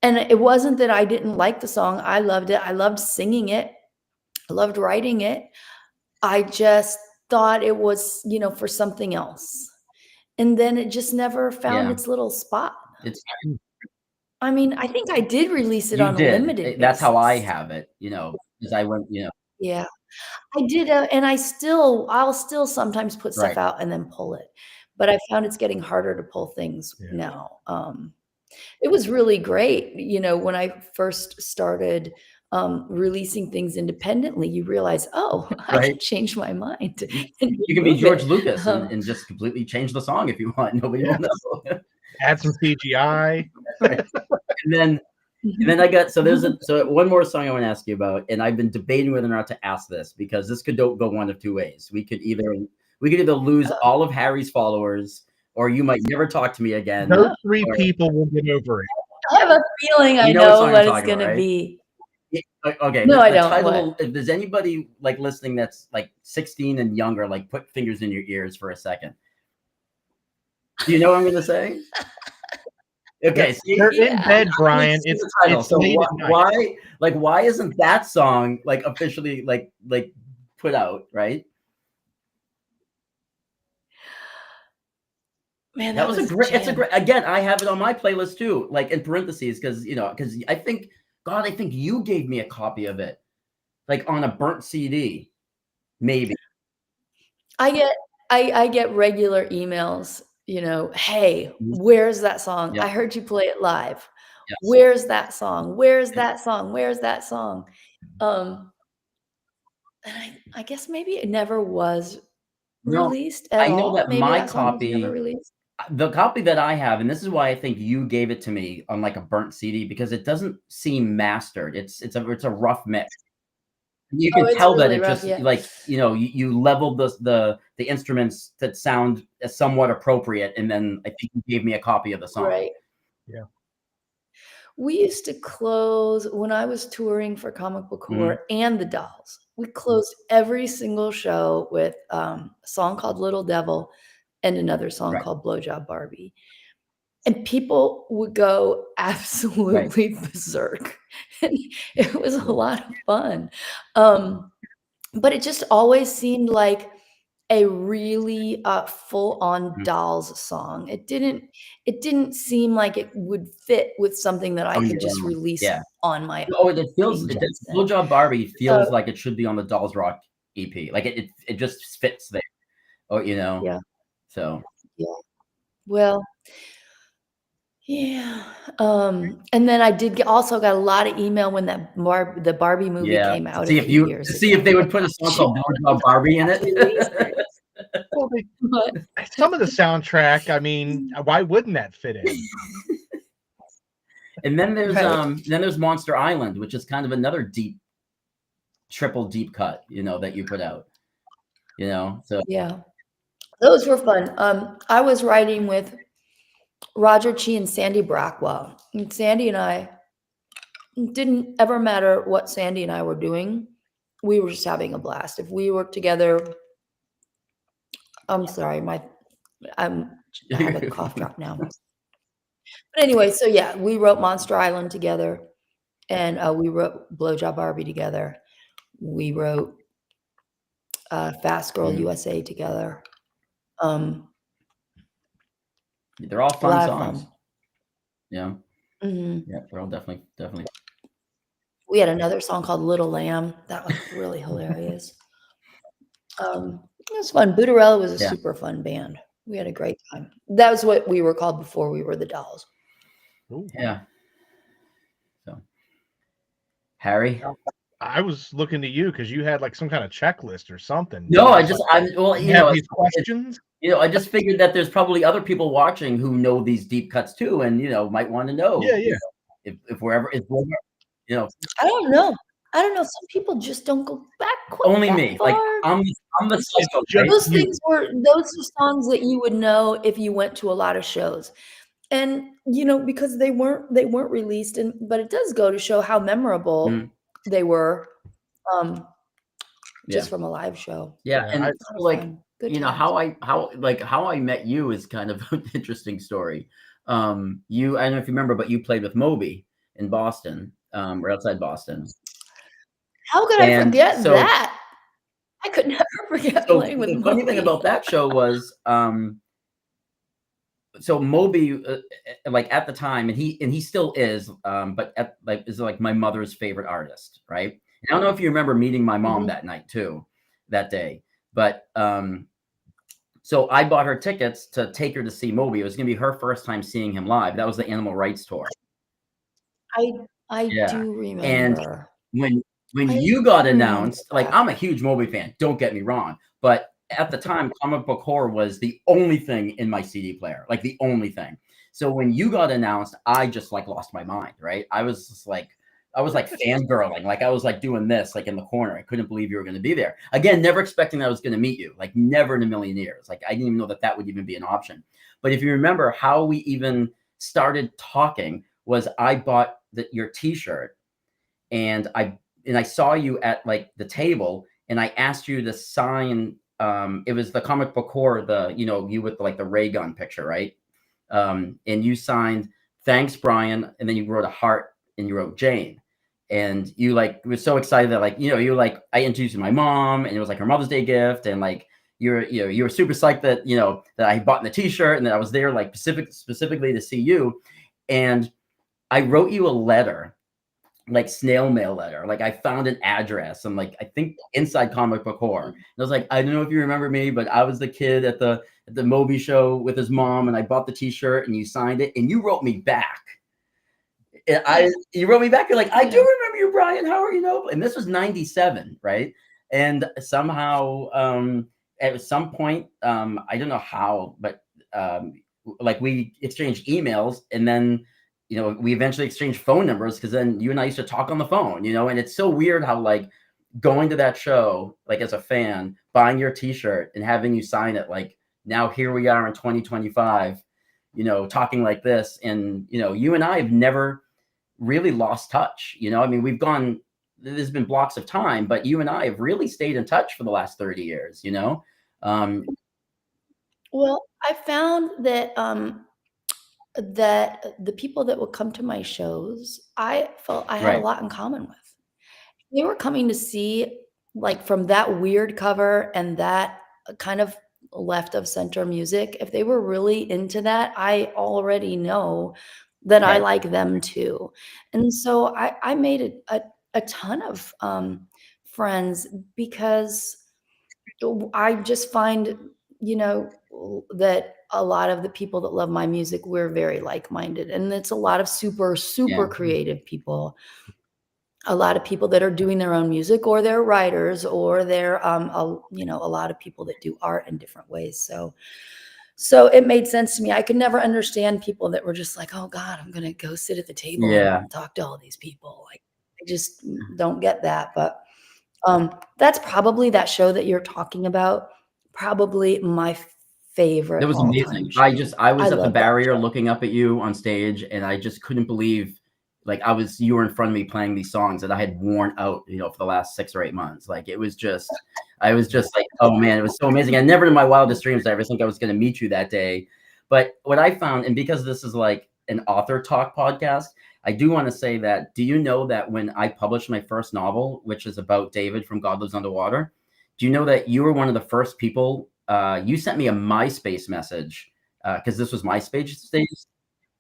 And it wasn't that I didn't like the song. I loved it. I loved singing it. I loved writing it. I just thought it was, for something else. And then it just never found its little spot. I mean, I think I did release it on a limited basis. That's how I have it, because I went, Yeah, I did, and I'll still sometimes put stuff Right. out and then pull it. But I found it's getting harder to pull things now. It was really great, when I first started releasing things independently, you realize, oh, I can change my mind. You can be George Lucas and just completely change the song if you want. Nobody will know. Add some CGI. Right. And then I got, so one more song I want to ask you about, and I've been debating whether or not to ask this, because this could go one of two ways. We could either lose all of Harry's followers, or you might never talk to me again. Those three people will get over it. I have a feeling I know what it's going to be. Okay. No, I don't. If there's anybody like listening that's like 16 and younger, like, put fingers in your ears for a second. Do you know what I'm going to say? Okay, you're in bed, Brian. It's so why isn't that song like officially like put out, right? Man, that was a great. It's a great. Again, I have it on my playlist too, like in parentheses, because I think you gave me a copy of it, like on a burnt CD, maybe. I get regular emails. Hey, where's that song? Yeah. I heard you play it live. Yes. Where's that song? Where's that song? Where's that song? And I guess maybe it never was released at all. I know that maybe my that song was copy, never released. The copy that I have, and this is why I think you gave it to me on like a burnt CD, because it doesn't seem mastered. It's a rough mix. You can tell really that it rough, just like you leveled the instruments that sound somewhat appropriate, and then I think you gave me a copy of the song. Right. Yeah. We used to close when I was touring for Comic Book Horror and the Dolls. We closed every single show with a song called "Little Devil," and another song Right. called Blowjob Barbie. And people would go absolutely berserk. And it was a lot of fun. But it just always seemed like a really full-on Dolls song. It didn't seem like it would fit with something that I could just release on my own. Oh, it feels Jane Jensen. Blowjob Barbie feels like it should be on the Dolls Rock EP. Like it just fits there. Oh, you know. Yeah. So yeah. Well, yeah. And then I also got a lot of email when the Barbie movie came out see a if few you years see ago. if they would put a song called Blowjob Barbie in it. Well, some of the soundtrack, I mean, why wouldn't that fit in? And then there's Monster Island, which is kind of another triple deep cut, you know, that you put out. You know, so yeah, those were fun. I was writing with Roger Chi and Sandy Brackwell. And Sandy and I, it didn't ever matter what Sandy and I were doing. We were just having a blast. If we worked together, I'm sorry, I have a cough drop now. But anyway, so yeah, we wrote Monster Island together, and we wrote Blowjob Barbie together. We wrote Fast Girl USA together. they're all fun songs. Fun. Yeah. Mm-hmm. Yeah, they're all definitely. We had another song called Little Lamb. That was really hilarious. It was fun. Booterella was a super fun band. We had a great time. That was what we were called before we were the Dolls. Ooh. Yeah. So, Harry, I was looking to you because you had like some kind of checklist or something. No, you know, these questions. You know, I just figured that there's probably other people watching who know these deep cuts too, and you know, might want to know. Yeah. You know, if we're ever, you know, I don't know. Some people just don't go back quite only that me. far. Like I'm the psycho. Right? Those are songs that you would know if you went to a lot of shows. And you know, because they weren't released, but it does go to show how memorable they were, just from a live show. Yeah, and like you know how I met you is kind of an interesting story. I don't know if you remember, but you played with Moby in Boston, or outside Boston. How could I forget that? I could never forget playing with Moby. The funny thing about that show was, so Moby, like at the time, and he still is, but is like my mother's favorite artist, right? And I don't know if you remember meeting my mom that night too, that day, but so I bought her tickets to take her to see Moby. It was going to be her first time seeing him live. That was the Animal Rights tour. I do remember. And when you got announced, like I'm a huge Moby fan, don't get me wrong, but at the time, comic book horror was the only thing in my CD player, like the only thing. So when you got announced, I just like lost my mind, right? I was like fangirling, like I was like doing this, like in the corner. I couldn't believe you were going to be there. Again, never expecting that I was going to meet you, like never in a million years. Like I didn't even know that would even be an option. But if you remember how we even started talking was I bought your T-shirt, and I saw you at like the table, and I asked you to sign. It was the comic book horror, you with like the ray gun picture, right? And you signed, "Thanks, Brian," and then you wrote a heart and you wrote Jane. And you like were so excited that like, you like, I introduced you to my mom, and it was like her Mother's Day gift, and like you were super psyched that that I bought the T-shirt and that I was there like specifically to see you. And I wrote you a letter, like snail mail letter. Like I found an address, and like I think inside comic book horror. And I was like, I don't know if you remember me, but I was the kid at the Moby show with his mom, and I bought the T-shirt, and you signed it, and you wrote me back. You wrote me back. You're like, I do remember you, Brian. How are you? And this was 97, right? And somehow, at some point, I don't know how, but like we exchanged emails, and then we eventually exchanged phone numbers, because then you and I used to talk on the phone, and it's so weird how like going to that show, like as a fan, buying your T-shirt and having you sign it, like now here we are in 2025, talking like this. And, you and I have never really lost touch. I mean, there's been blocks of time, but you and I have really stayed in touch for the last 30 years, Well, I found that the people that would come to my shows, I felt I had a Right. lot in common with. They were coming to see, like, from that weird cover and that kind of left of center music. If they were really into that, I already know that I Right. like them too. And so I made a ton of friends because I just find, that a lot of the people that love my music, we're very like-minded. And it's a lot of super, super Yeah. creative people, a lot of people that are doing their own music, or they're writers, or they're a lot of people that do art in different ways. So it made sense to me. I could never understand people that were just like, oh God, I'm gonna go sit at the table Yeah. and talk to all these people. Like, I just don't get that. But that's probably, that show that you're talking about, probably my That favorite was all-time amazing. show. I I was at the love that barrier show. looking up at you on stage, and I just couldn't believe, like, you were in front of me playing these songs that I had worn out, for the last 6 or 8 months. Like, it was just, I was just like, oh man, it was so amazing. And never in my wildest dreams did I ever think I was going to meet you that day. But what I found, and because this is like an author talk podcast, I do want to say that, do you know that when I published my first novel, which is about David from God Lives Underwater, do you know that you were one of the first people? You sent me a MySpace message because this was MySpace stage.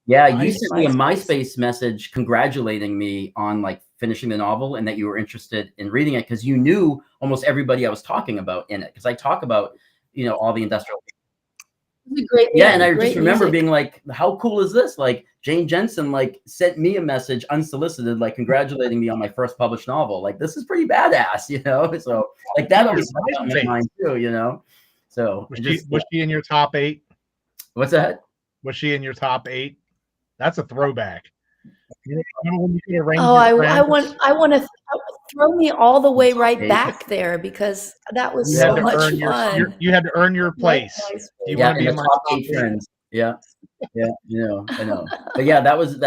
Yeah, you Nice. sent me a MySpace. MySpace message congratulating me on like finishing the novel and that you were interested in reading it because you knew almost everybody I was talking about in it. Because I talk about, all the industrial. It's a great, Yeah, and yeah, I just great remember music. being like, how cool is this? Like Jane Jensen like sent me a message unsolicited, like congratulating me on my first published novel. Like this is pretty badass, So like that always stuck out in my mind too. So Was she just was she in your top 8? what's that? Was she in your top 8? That's a throwback. Remember when you could arrange Oh, your I friends? wanna throw me all the way Top right eight. back there, because that was You had so Yeah. to much earn fun. you had to earn your Like place. Do you MySpace. Yeah, want to in be the in my top top 8 8? friends. Yeah. Yeah, I know. But yeah, that was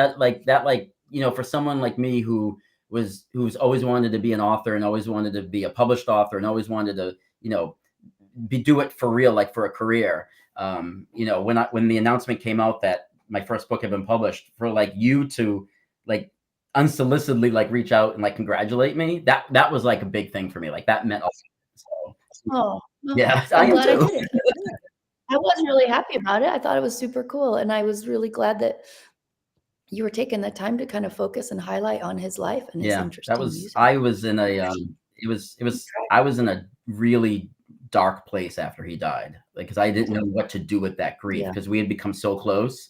for someone like me who's always wanted to be an author and always wanted to be a published author and always wanted to, do it for real, like for a career. When the announcement came out that my first book had been published, for like you to like unsolicitedly like reach out and like congratulate me, that was like a big thing for me. Like that meant a lot. So Oh, yeah, well, I I'm am glad I too. did it. I was really happy about it. I thought it was super cool, and I was really glad that you were taking the time to kind of focus and highlight on his life and his Yeah, that interesting was music. I was in a I was in a really dark place after he died, like because I didn't know what to do with that grief Yeah. because we had become so close,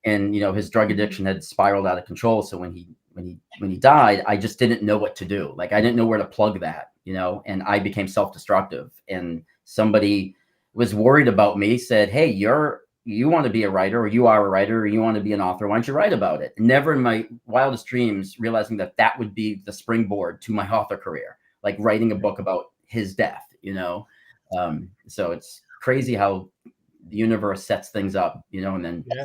and his drug Mhm. addiction had spiraled out of control. So when he died, I just didn't know what to do. Like I didn't know where to plug that, and I became self-destructive. And somebody was worried about me, said, "Hey, you want to be a writer, or you are a writer, or you want to be an author? Why don't you write about it?" Never in my wildest dreams realizing that would be the springboard to my author career, like writing a book about his death. So it's crazy how the universe sets things up, and then Yeah.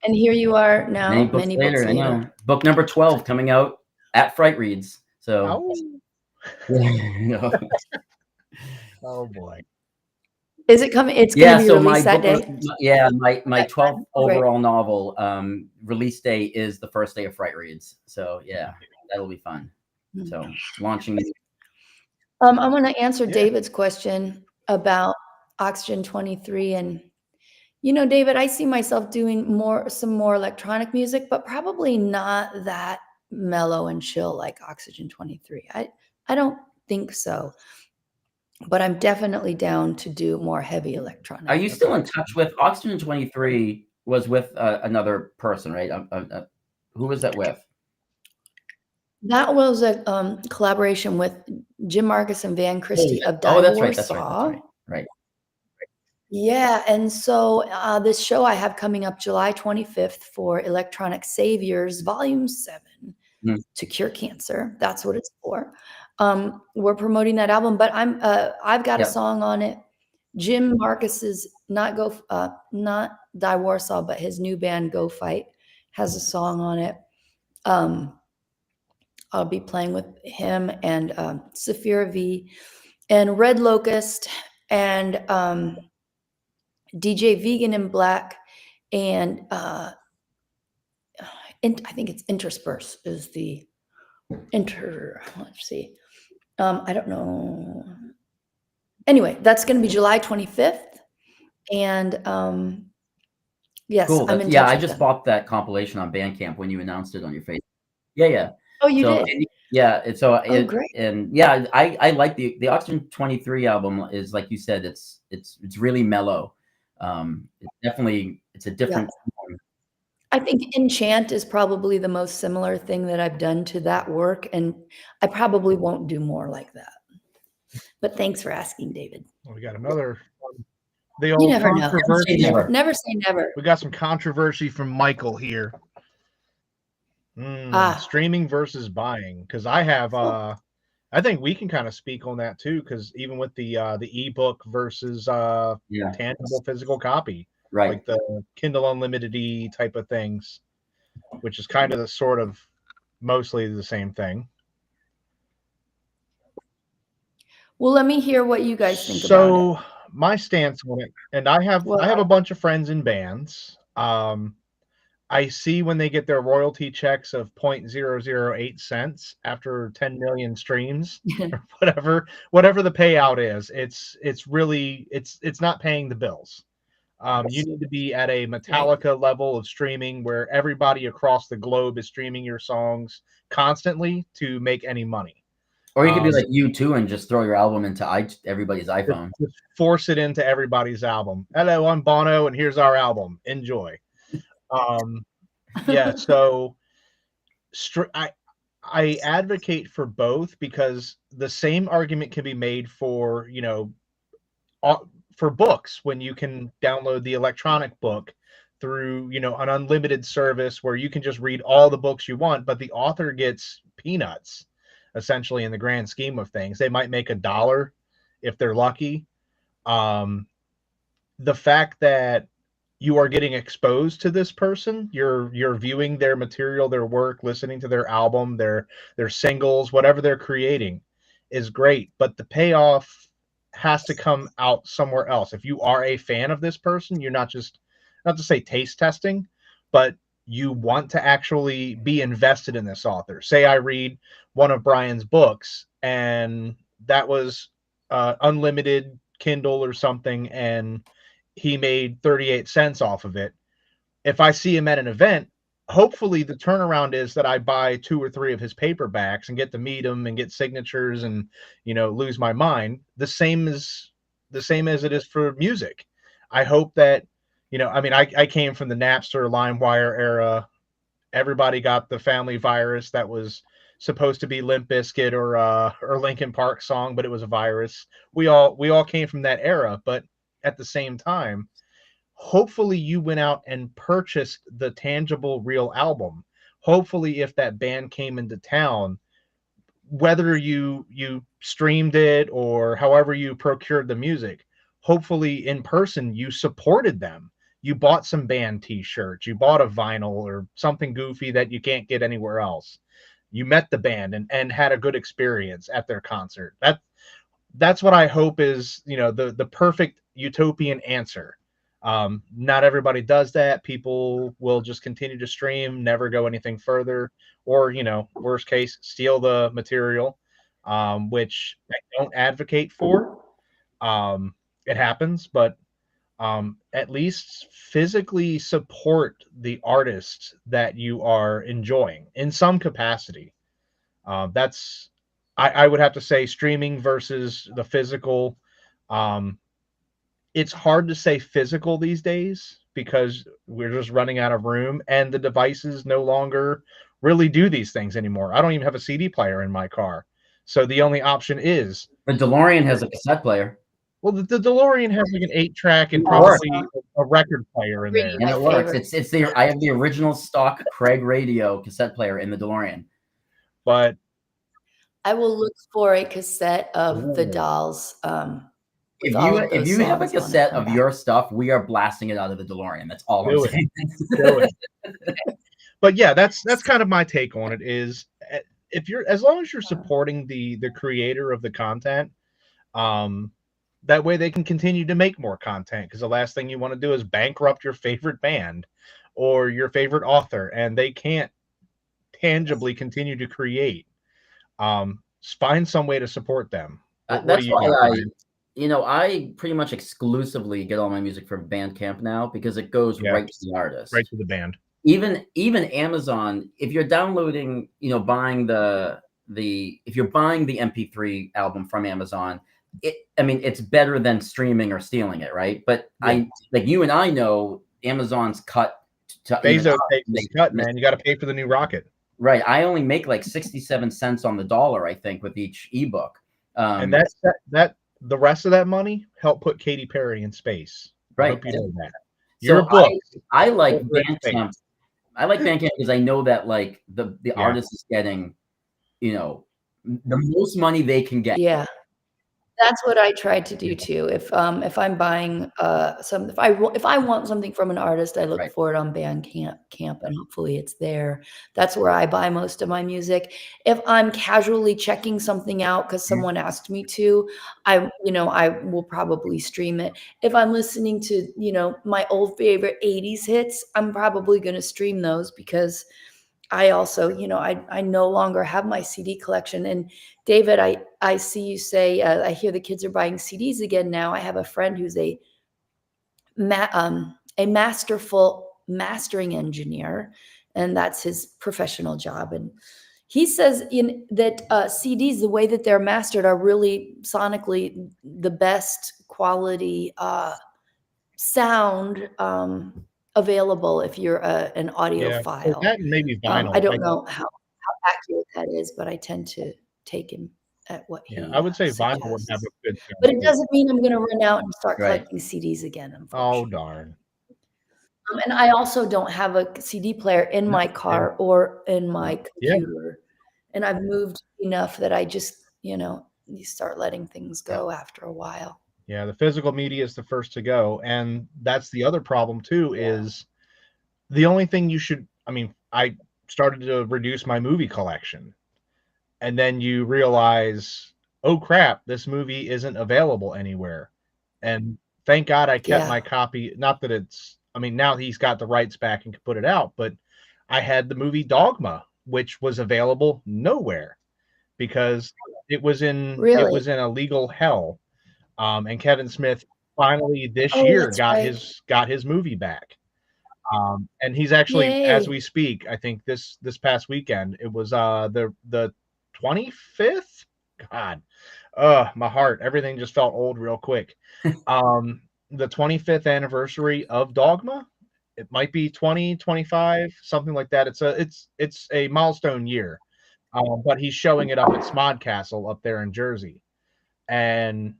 And here you are many now, books many books later, I later. know. Book number 12 coming out at Frightreads. So, Oh. yeah, Oh boy. Is it coming? It's gonna yeah. be So my released that book, day? yeah, my That 12th time? Oh, great. overall novel release day is the first day of Frightreads. So yeah, that'll be fun. Hmm. So launching. I'm gonna answer Yeah. David's question about Oxygen 23. And, David, I see myself doing some more electronic music, but probably not that mellow and chill like Oxygen 23. I don't think so, but I'm definitely down to do more heavy Are electronic you still music. in touch with Oxygen 23? Was with another person, right? Who was that with? That was a collaboration with Jim Marcus and Van Christie of Oh, Die that's right. That's right. That's Warsaw. right. Right. Yeah, and so this show I have coming up July 25th for Electronic Saviors, Volume 7, Mhm. to cure cancer. That's what it's for. We're promoting that album, but I've got a Yeah. song on it. Jim Marcus's not Die Warsaw, but his new band Go Fight has a song on it. I'll be playing with him and Saphira V and Red Locust and DJ Vegan in Black, and I think it's Intersperse is the let's see. I don't know. Anyway, that's going to be July 25th. And yes, Cool. I'm in Yeah, touch I with just them. bought that compilation on Bandcamp when you announced it on your Facebook. Yeah. Oh, you So did? yeah, Oh, great. and yeah, I like the Oxygen 23 album is, like you said, it's really mellow. It's definitely, it's a different tone. I think Enchant is probably the most similar thing that I've done to that work, and I probably won't do more like that. But thanks for asking, David. Well, we got another the You old never know. controversy. Never say never. We got some controversy from Michael here. Streaming versus buying, because I have I think we can kind of speak on that too, because even with the ebook versus tangible physical copy, Right. like the Kindle Unlimited type of things, which is kind of the sort of mostly the same thing. Well, let me hear what you guys think about it. So my stance on it, and I have a bunch of friends in bands. I see when they get their royalty checks of 0.008 cents after 10 million streams or whatever the payout is. It's really it's not paying the bills. You need to be at a Metallica level of streaming where everybody across the globe is streaming your songs constantly to make any money. Or you could be like U2 and just throw your album into everybody's iPhone. Just force it into everybody's album. Hello, I'm Bono, and here's our album. Enjoy. Yeah, so I advocate for both, because the same argument can be made for, for books, when you can download the electronic book through, an unlimited service where you can just read all the books you want, but the author gets peanuts, essentially, in the grand scheme of things. They might make $1 if they're lucky. The fact that you are getting exposed to this person, you're viewing their material, their work, listening to their album, their singles, whatever they're creating, is great, but the payoff has to come out somewhere else. If you are a fan of this person, you're not just, not to say taste testing, but you want to actually be invested in this author. Say I read one of Brian's books, and that was unlimited Kindle or something, and he made 38 cents off of it. If I see him at an event, hopefully the turnaround is that I buy 2 or 3 of his paperbacks and get to meet him and get signatures and, lose my mind. The same as it is for music. I hope that, I came from the Napster, LimeWire era. Everybody got the Family Virus that was supposed to be Limp Bizkit or Linkin Park song, but it was a virus. We all came from that era, but at the same time, hopefully you went out and purchased the tangible real album. Hopefully, if that band came into town, whether you streamed it or however you procured the music, hopefully in person you supported them. You bought some band t-shirts, you bought a vinyl or something goofy that you can't get anywhere else. You met the band and had a good experience at their concert. That's what I hope is, the perfect utopian answer. Not everybody does that. People will just continue to stream, never go anything further, or, worst case, steal the material, which I don't advocate for. It happens, but at least physically support the artist that you are enjoying in some capacity. That's I would have to say streaming versus the physical. It's hard to say physical these days because we're just running out of room, and the devices no longer really do these things anymore. I don't even have a CD player in my car. So the only option is the DeLorean has a cassette player. Well, the DeLorean has like an 8-track and probably a record player in there. And it works. I have the original stock Craig radio cassette player in the DeLorean. But I will look for a cassette of the Dolls. If you have a cassette of your stuff, we are blasting it out of the DeLorean. That's all I'm saying. Do it. But yeah, that's kind of my take on it. Is as long as you're supporting the creator of the content, that way they can continue to make more content, because the last thing you want to do is bankrupt your favorite band or your favorite author, and they can't tangibly continue to create. Find some way to support them. What do That's you why got, I, Brian? I pretty much exclusively get all my music from Bandcamp now, because it goes Yeah, right to the artist. right to the band. Even Amazon, if you're downloading, buying if you're buying the MP3 album from Amazon, it's better than streaming or stealing it, right? But Yeah. like you and I know, Amazon's cut to Bezos takes his cut, man. You got to pay for the new rocket. Right. I only make like 67 cents on the dollar, I think, with each ebook. And that the rest of that money helped put Katy Perry in space. Right. I hope you know that. So Your book. I like over in space. Bandcamp. I like Bandcamp because I know that like the Yeah. artist is getting, the most money they can get. Yeah. That's what I tried to do too. If I'm buying if I want something from an artist, I look Right. for it on Bandcamp, and hopefully it's there. That's where I buy most of my music. If I'm casually checking something out because someone asked me to, I will probably stream it. If I'm listening to, my old favorite 80s hits, I'm probably going to stream those, because I also, I no longer have my CD collection. And David, I see you say, I hear the kids are buying CDs again now. I have a friend who's a masterful mastering engineer, and that's his professional job. And he says that CDs, the way that they're mastered, are really sonically the best quality sound available if you're an audiophile. So that and maybe vinyl. I don't know how accurate that is, but I tend to take him at what he I would say vinyl would have suggests. a good sound. But it doesn't mean I'm going to run out and start Right. collecting CDs again, Oh, unfortunately. darn. And I also don't have a CD player in my car or in my computer. And I've moved enough that I just, you start letting things go after a while. Yeah, the physical media is the first to go. And that's the other problem too, is the only thing you should, I started to reduce my movie collection. And then you realize, oh crap, this movie isn't available anywhere. And thank God I kept my copy. Not that it's, now he's got the rights back and can put it out, but I had the movie Dogma, which was available nowhere because it was in a legal hell. And Kevin Smith finally this year got his movie back. And he's actually, as we speak, I think this past weekend, it was the 25th. God, my heart, everything just felt old real quick. The 25th anniversary of Dogma. It might be 2025, something like that. It's a milestone year. But he's showing it up at Smodcastle up there in Jersey. And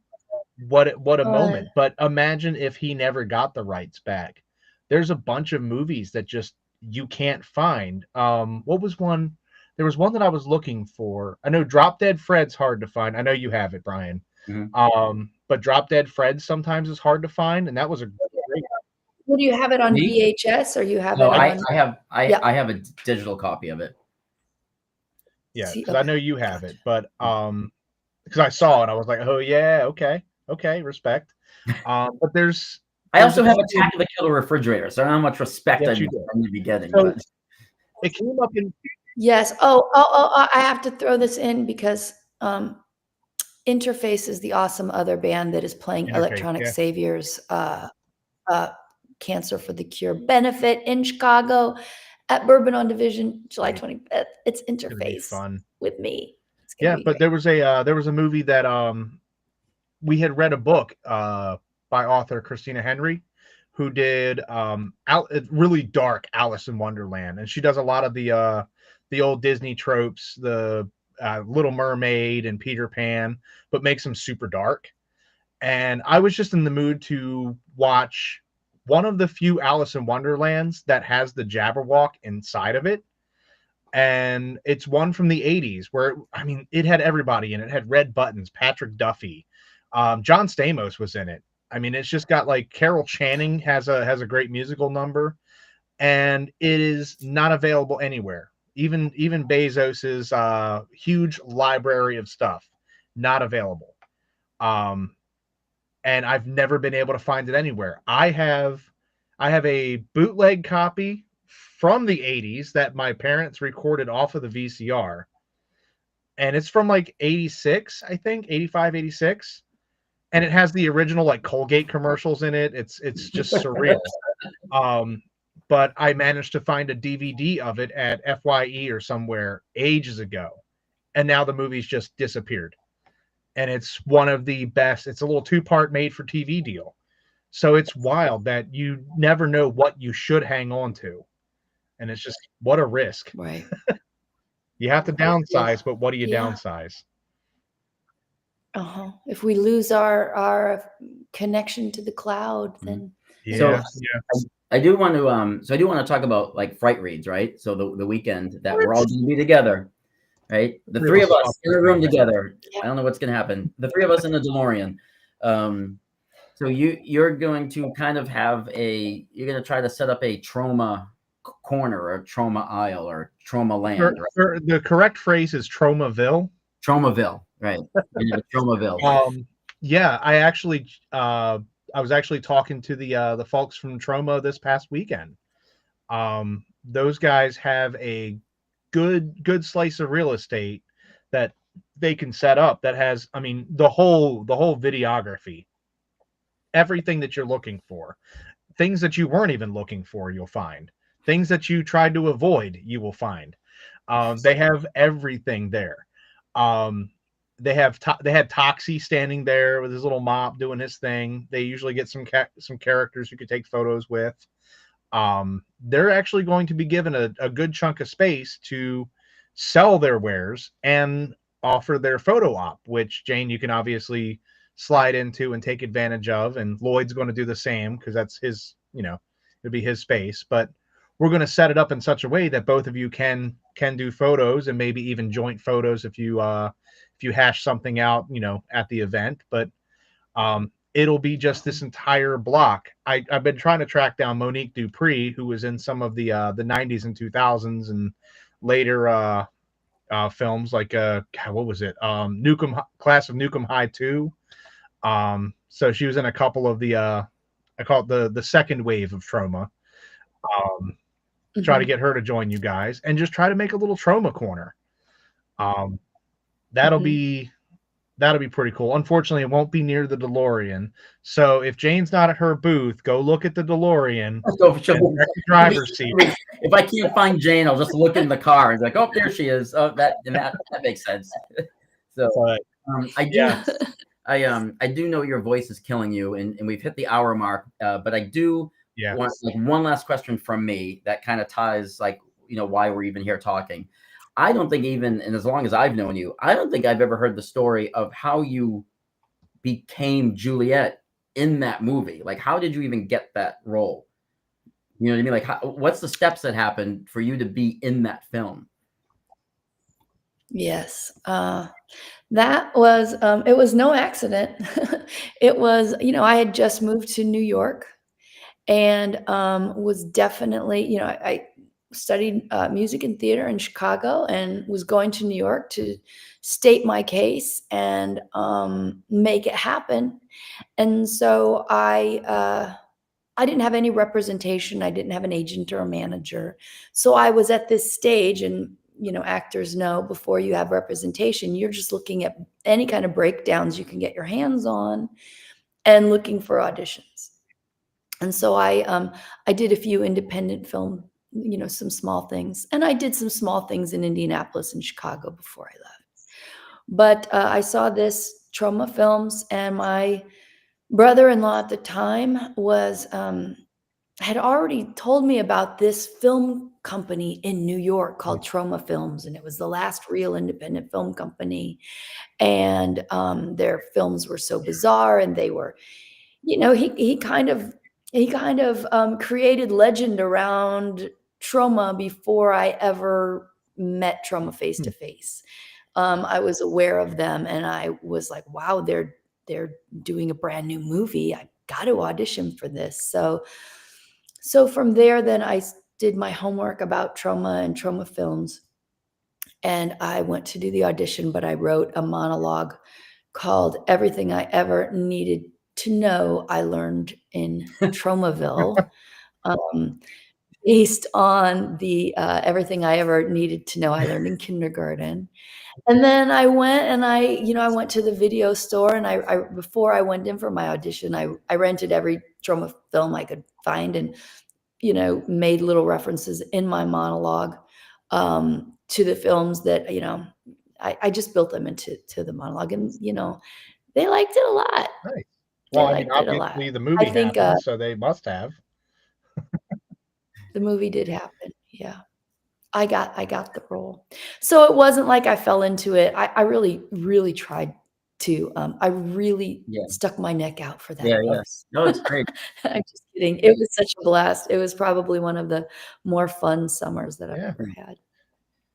what a moment. But imagine if he never got the rights back. There's a bunch of movies that just you can't find. What was one? There was one that I was looking for. I know Drop Dead Fred's hard to find. I know you have it, Brian. Mm-hmm. But Drop Dead Fred sometimes is hard to find, and that was a great. Well, do you have it on VHS, or you have it on? I have a digital copy of it. Yeah, because I know you have it, but because I saw it, I was like, oh yeah, okay, respect. But there's. I also have Attack of the Killer Refrigerator, so I don't know how much respect I need from the beginning. So it came up in. Yes. Oh, I have to throw this in because Interface is the awesome other band that is playing Electronic Saviors Cancer for the Cure benefit in Chicago at Bourbon on Division, July 25th. It's Interface fun with me. Yeah, but there was a movie that we had read a book by author Christina Henry, who did really dark Alice in Wonderland, and she does a lot of the old Disney tropes, the Little Mermaid and Peter Pan, but makes them super dark. And I was just in the mood to watch one of the few Alice in Wonderlands that has the Jabberwock inside of it. And it's one from the 80s where, it had everybody in it. It had Red Buttons, Patrick Duffy, John Stamos was in it. It's just got like Carol Channing has a great musical number, and it is not available anywhere. Even Bezos's huge library of stuff, not available. and I've never been able to find it anywhere. I have a bootleg copy from the 80s that my parents recorded off of the VCR, and it's from like 86, I think, 85, 86. And it has the original like Colgate commercials in it. It's just surreal. But I managed to find a DVD of it at FYE or somewhere ages ago, and now the movie's just disappeared. And it's one of the best. It's a little two-part made-for-TV deal, so it's wild that you never know what you should hang on to, and it's just what a risk. Right. You have to downsize, but what do you Yeah. downsize? If we lose our connection to the cloud, then Yeah, So yeah. I do want to talk about like Frightreads, right? So the weekend that we're all going to be together, right? The three of us in a room together. Yeah. I don't know what's going to happen. The three of us in a DeLorean. So you're going to kind of you're going to try to set up a trauma corner or trauma aisle or trauma land. Right? The correct phrase is Tromaville. Tromaville, right? Tromaville. Yeah, I was actually talking to the folks from Troma this past weekend. Those guys have a good slice of real estate that they can set up that has, I mean, the whole videography, everything that you're looking for, things that you weren't even looking for, you'll find. Things that you tried to avoid, you will find. They have everything there. They had Toxie standing there with his little mop doing his thing. They usually get some characters you could take photos with. They're actually going to be given a good chunk of space to sell their wares and offer their photo op, which Jane, you can obviously slide into and take advantage of. And Lloyd's going to do the same because that's his, it'll be his space. But we're going to set it up in such a way that both of you can do photos and maybe even joint photos if you hash something out, at the event. But it'll be just this entire block. I've been trying to track down Monique Dupree, who was in some of the 90s and 2000s and later films like what was it? Class of Nukem High 2. So she was in a couple of the I call it the second wave of Troma. Try to get her to join you guys and just try to make a little Troma corner. That'll be pretty cool. Unfortunately, it won't be near the DeLorean. So if Jane's not at her booth, go look at the DeLorean. The driver's seat. If I can't find Jane, I'll just look in the car and be like, oh, there she is. Oh, that makes sense. So I do know your voice is killing you, and we've hit the hour mark. But I do want one last question from me that kind of ties why we're even here talking. I don't think and as long as I've known you, I don't think I've ever heard the story of how you became Juliet in that movie. Like, how did you even get that role? You know what I mean? Like, what's the steps that happened for you to be in that film? Yes. That was, it was no accident. It was, I had just moved to New York and was definitely, I studied music and theater in Chicago and was going to New York to state my case and make it happen. And so I didn't have any representation. I didn't have an agent or a manager. So I was at this stage, and actors know before you have representation, you're just looking at any kind of breakdowns you can get your hands on and looking for auditions. And so I did a few independent film, some small things. And I did some small things in Indianapolis and Chicago before I left. But I saw this Troma Films, and my brother-in-law at the time had already told me about this film company in New York called Troma Films, and it was the last real independent film company. And their films were so bizarre, and they were, he kind of created legend around Troma before I ever met Troma face to face. I was aware of them, and I was like, wow, they're doing a brand new movie. I got to audition for this. So from there, then I did my homework about Troma and Troma Films, and I went to do the audition, but I wrote a monologue called Everything I Ever Needed to know I learned in Tromaville, based on the everything I ever needed to know I learned in kindergarten. And then I went and I went to the video store, and I before I went in for my audition, I rented every Troma film I could find, and made little references in my monologue to the films that I just built them into the monologue, and they liked it a lot. Nice. They Well, I mean, liked it a lot. obviously the I movie think happened, so they must have. the movie did happen. Yeah. I got the role. So it wasn't like I fell into it. I really, really tried to. I really stuck my neck out for that. Yeah. No, it's great. I'm just kidding. It was such a blast. It was probably one of the more fun summers that I've ever had.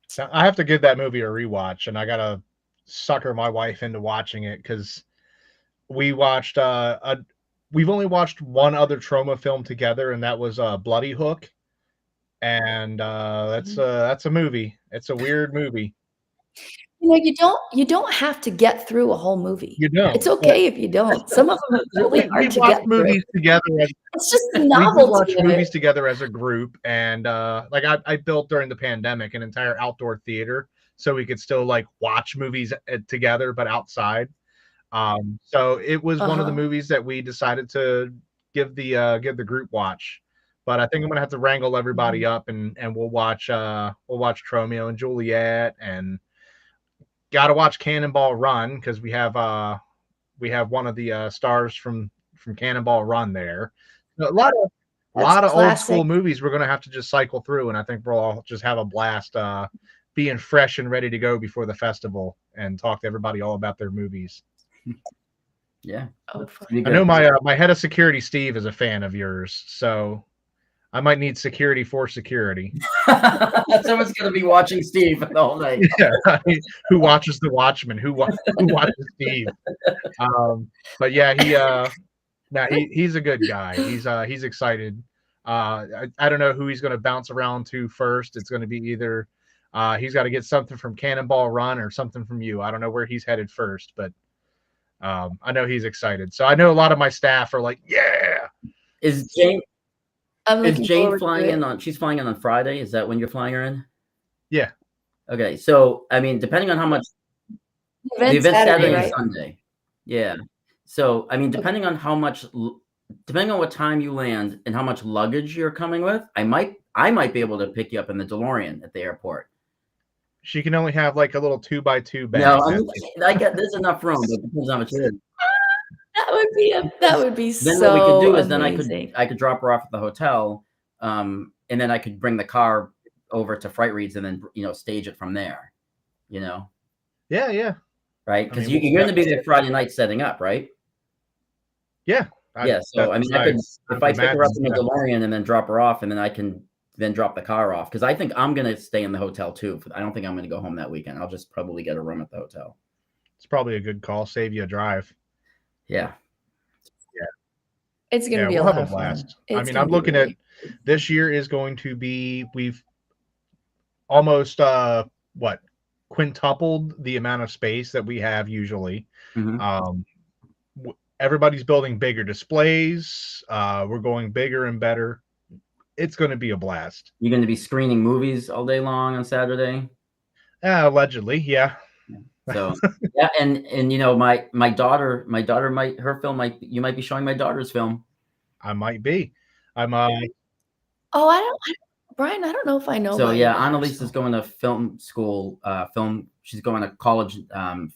So I have to give that movie a rewatch, and I gotta sucker my wife into watching it because we watched we've only watched one other Troma film together, and that was Bloody Hook. And that's a movie. It's a weird movie. You don't have to get through a whole movie. You don't. It's okay if you don't. Some of them are really hard to get movies through. together. It's just the novelty. We watch movies together as a group, and like I built during the pandemic an entire outdoor theater so we could still like watch movies together, but outside. So it was one of the movies that we decided to give the group watch. But I think I'm gonna have to wrangle everybody up, and we'll watch Romeo and Juliet, and gotta watch Cannonball Run because we have one of the stars from Cannonball Run there. A lot of old school movies we're gonna have to just cycle through, and I think we'll all just have a blast being fresh and ready to go before the festival and talk to everybody all about their movies. Yeah. I know my head of security, Steve, is a fan of yours, so I might need security for security. Someone's going to be watching Steve the whole night. Yeah, who watches The Watchmen? Who watches Steve? But yeah, he's a good guy. He's excited. I don't know who he's going to bounce around to first. It's going to be either he's got to get something from Cannonball Run or something from you. I don't know where he's headed first, but I know he's excited. So I know a lot of my staff are like, yeah. Is Jane flying in on? She's flying in on Friday. Is that when you're flying her in? Yeah. Okay. So I mean, depending on how much the event Saturday and Sunday. Yeah. So I mean, depending on what time you land and how much luggage you're coming with, I might be able to pick you up in the DeLorean at the airport. She can only have like a little 2x2 bag. No, there's enough room, but it depends on how much it is. That would be then so what we could do is amazing. then I could drop her off at the hotel, and then I could bring the car over to Frightreads and then stage it from there. Yeah. Right, because you're going to be there Friday night setting up, right? Yeah. So I mean, if I pick her up in the DeLorean and then drop her off, and then I can then drop the car off, because I think I'm going to stay in the hotel too. I don't think I'm going to go home that weekend. I'll just probably get a room at the hotel. It's probably a good call. Save you a drive. Yeah. It's going to be a lot of blast. Fun. I mean, I'm looking at this year is going to be, we've almost quintupled the amount of space that we have usually. Everybody's building bigger displays. We're going bigger and better. It's going to be a blast. You're going to be screening movies all day long on Saturday? Allegedly, yeah. So yeah, and my daughter you might be showing my daughter's film. I might be. Brian, I don't know if I know. So yeah, Annalise is going to film school. She's going to college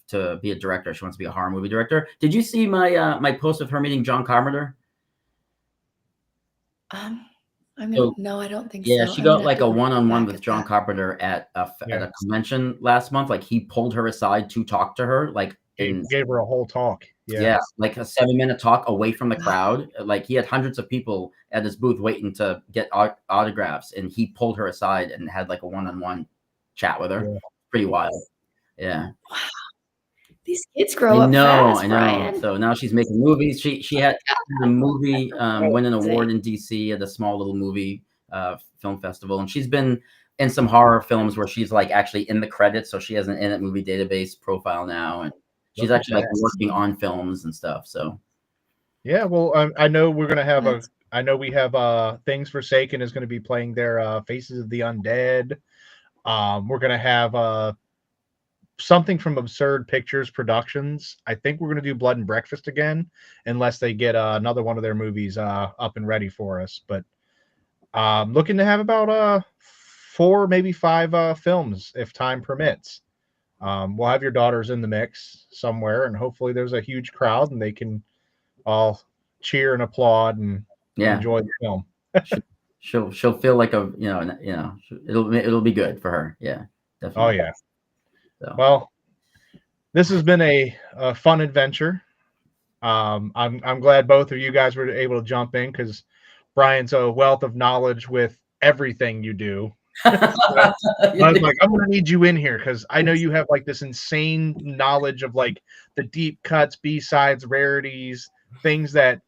to be a director. She wants to be a horror movie director. Did you see my post of her meeting John Carpenter? No, I don't think so. Yeah, she got like a one-on-one with John Carpenter at a convention last month. Like he pulled her aside to talk to her. Like gave her a whole talk. Yeah, like a 7-minute talk away from the crowd. Like he had hundreds of people at his booth waiting to get autographs, and he pulled her aside and had like a one-on-one chat with her. Yeah. Pretty wild. Yeah. Wow. These kids grow up fast, I know. Brian. So now she's making movies. She had a movie, win an award in DC at a small little movie film festival, and she's been in some horror films where she's like actually in the credits. So she has an In It Movie Database profile now, and she's actually like working on films and stuff. So Yeah, well, I know we're gonna have That's- I know we have Things Forsaken is gonna be playing their Faces of the Undead. We're gonna have something from Absurd Pictures Productions. I think we're gonna do Blood and Breakfast again, unless they get another one of their movies up and ready for us. But looking to have about 4, maybe 5 films if time permits. We'll have your daughters in the mix somewhere, and hopefully there's a huge crowd and they can all cheer and applaud and Yeah. enjoy the film. She'll feel like it'll be good for her. Yeah, definitely. Oh yeah. So. Well, this has been a fun adventure. I'm glad both of you guys were able to jump in because Brian's a wealth of knowledge with everything you do. I was like, I'm gonna need you in here because I know you have like this insane knowledge of like the deep cuts, B-sides, rarities, things that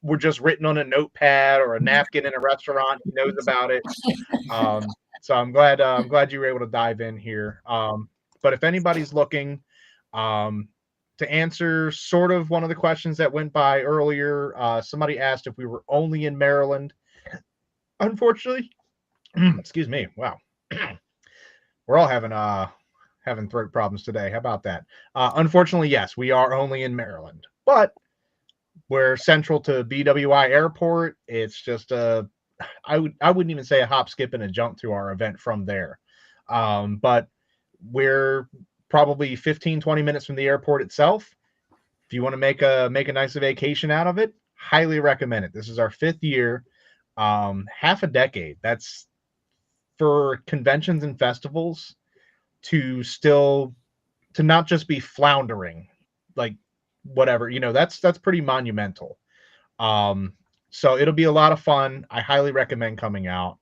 were just written on a notepad or a napkin in a restaurant. He knows about it. So I'm glad you were able to dive in here. But if anybody's looking to answer sort of one of the questions that went by earlier, somebody asked if we were only in Maryland. Unfortunately, excuse me. Wow, we're all having throat problems today. How about that? Unfortunately, yes, we are only in Maryland, but we're central to BWI Airport. It's just I wouldn't even say a hop, skip, and a jump to our event from there. But we're probably 15-20 minutes from the airport itself. If you want to make a nice vacation out of it, highly recommend it. This is our 5th year, half a decade. That's for conventions and festivals to not just be floundering, like whatever, that's pretty monumental. So it'll be a lot of fun. I highly recommend coming out.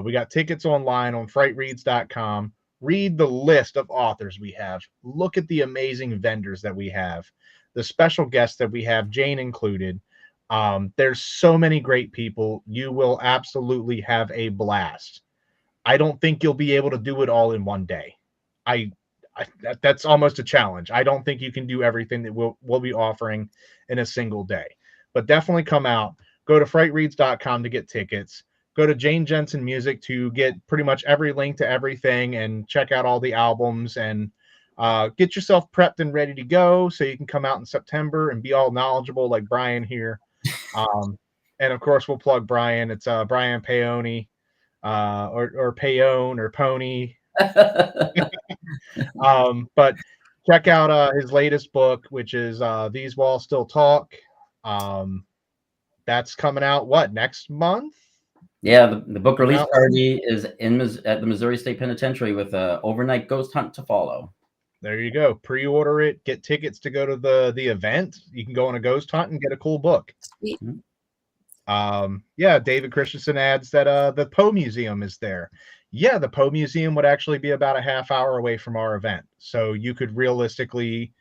We got tickets online on frightreads.com. Read the list of authors we have. Look at the amazing vendors that we have, the special guests that we have, Jane included. There's so many great people. You will absolutely have a blast. I don't think you'll be able to do it all in one day. That's almost a challenge. I don't think you can do everything that we'll be offering in a single day. But definitely come out. Go to frightreads.com to get tickets. Go to Jane Jensen Music to get pretty much every link to everything and check out all the albums and get yourself prepped and ready to go so you can come out in September and be all knowledgeable like Brian here. And of course, we'll plug Brian. It's Brian Paone or Payone or Pony. But check out his latest book, which is These Walls Still Talk. That's coming out next month? Yeah, the book release party is at the Missouri State Penitentiary with an overnight ghost hunt to follow. There you go. Pre-order it. Get tickets to go to the event. You can go on a ghost hunt and get a cool book. Sweet. Yeah, David Christensen adds that the Poe Museum is there. Yeah, the Poe Museum would actually be about a half hour away from our event. So you could realistically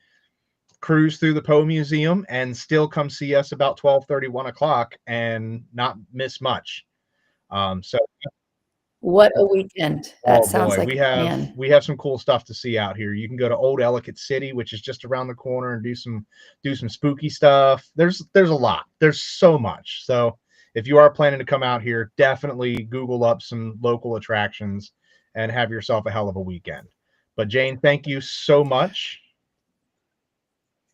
cruise through the Poe Museum and still come see us about 12:30, 1 o'clock and not miss much. So what a weekend. That sounds like we a plan. have some cool stuff to see out here. You can go to Old Ellicott City, which is just around the corner, and do some spooky stuff. There's a lot. There's so much. So if you are planning to come out here, definitely Google up some local attractions and have yourself a hell of a weekend. But Jane, thank you so much.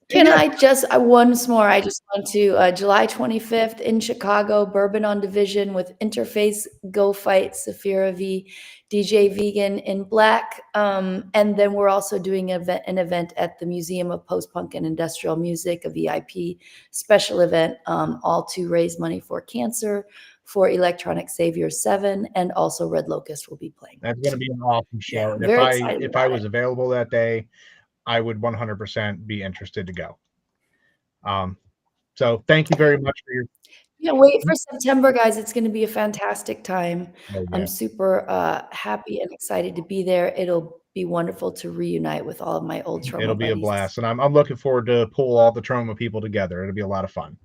Can I just once more? I just want to July 25th in Chicago, Bourbon on Division with Interface Go Fight Saphira V, DJ Vegan in Black, and then we're also doing an event at the Museum of Post-Punk and Industrial Music, a VIP special event, all to raise money for cancer, for Electronic Savior 7, and also Red Locust will be playing. That's going to be an awesome show. Yeah, if I was available that day, I would 100% be interested to go. So thank you very much for your. Yeah, wait for September, guys. It's going to be a fantastic time. Oh, yeah. I'm super happy and excited to be there. It'll be wonderful to reunite with all of my old TROMA It'll be buddies. a blast, and I'm looking forward to pull all the TROMA people together. It'll be a lot of fun.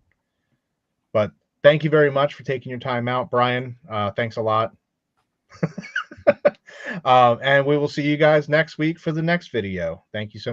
But thank you very much for taking your time out, Brian. Thanks a lot. And we will see you guys next week for the next video. Thank you so much.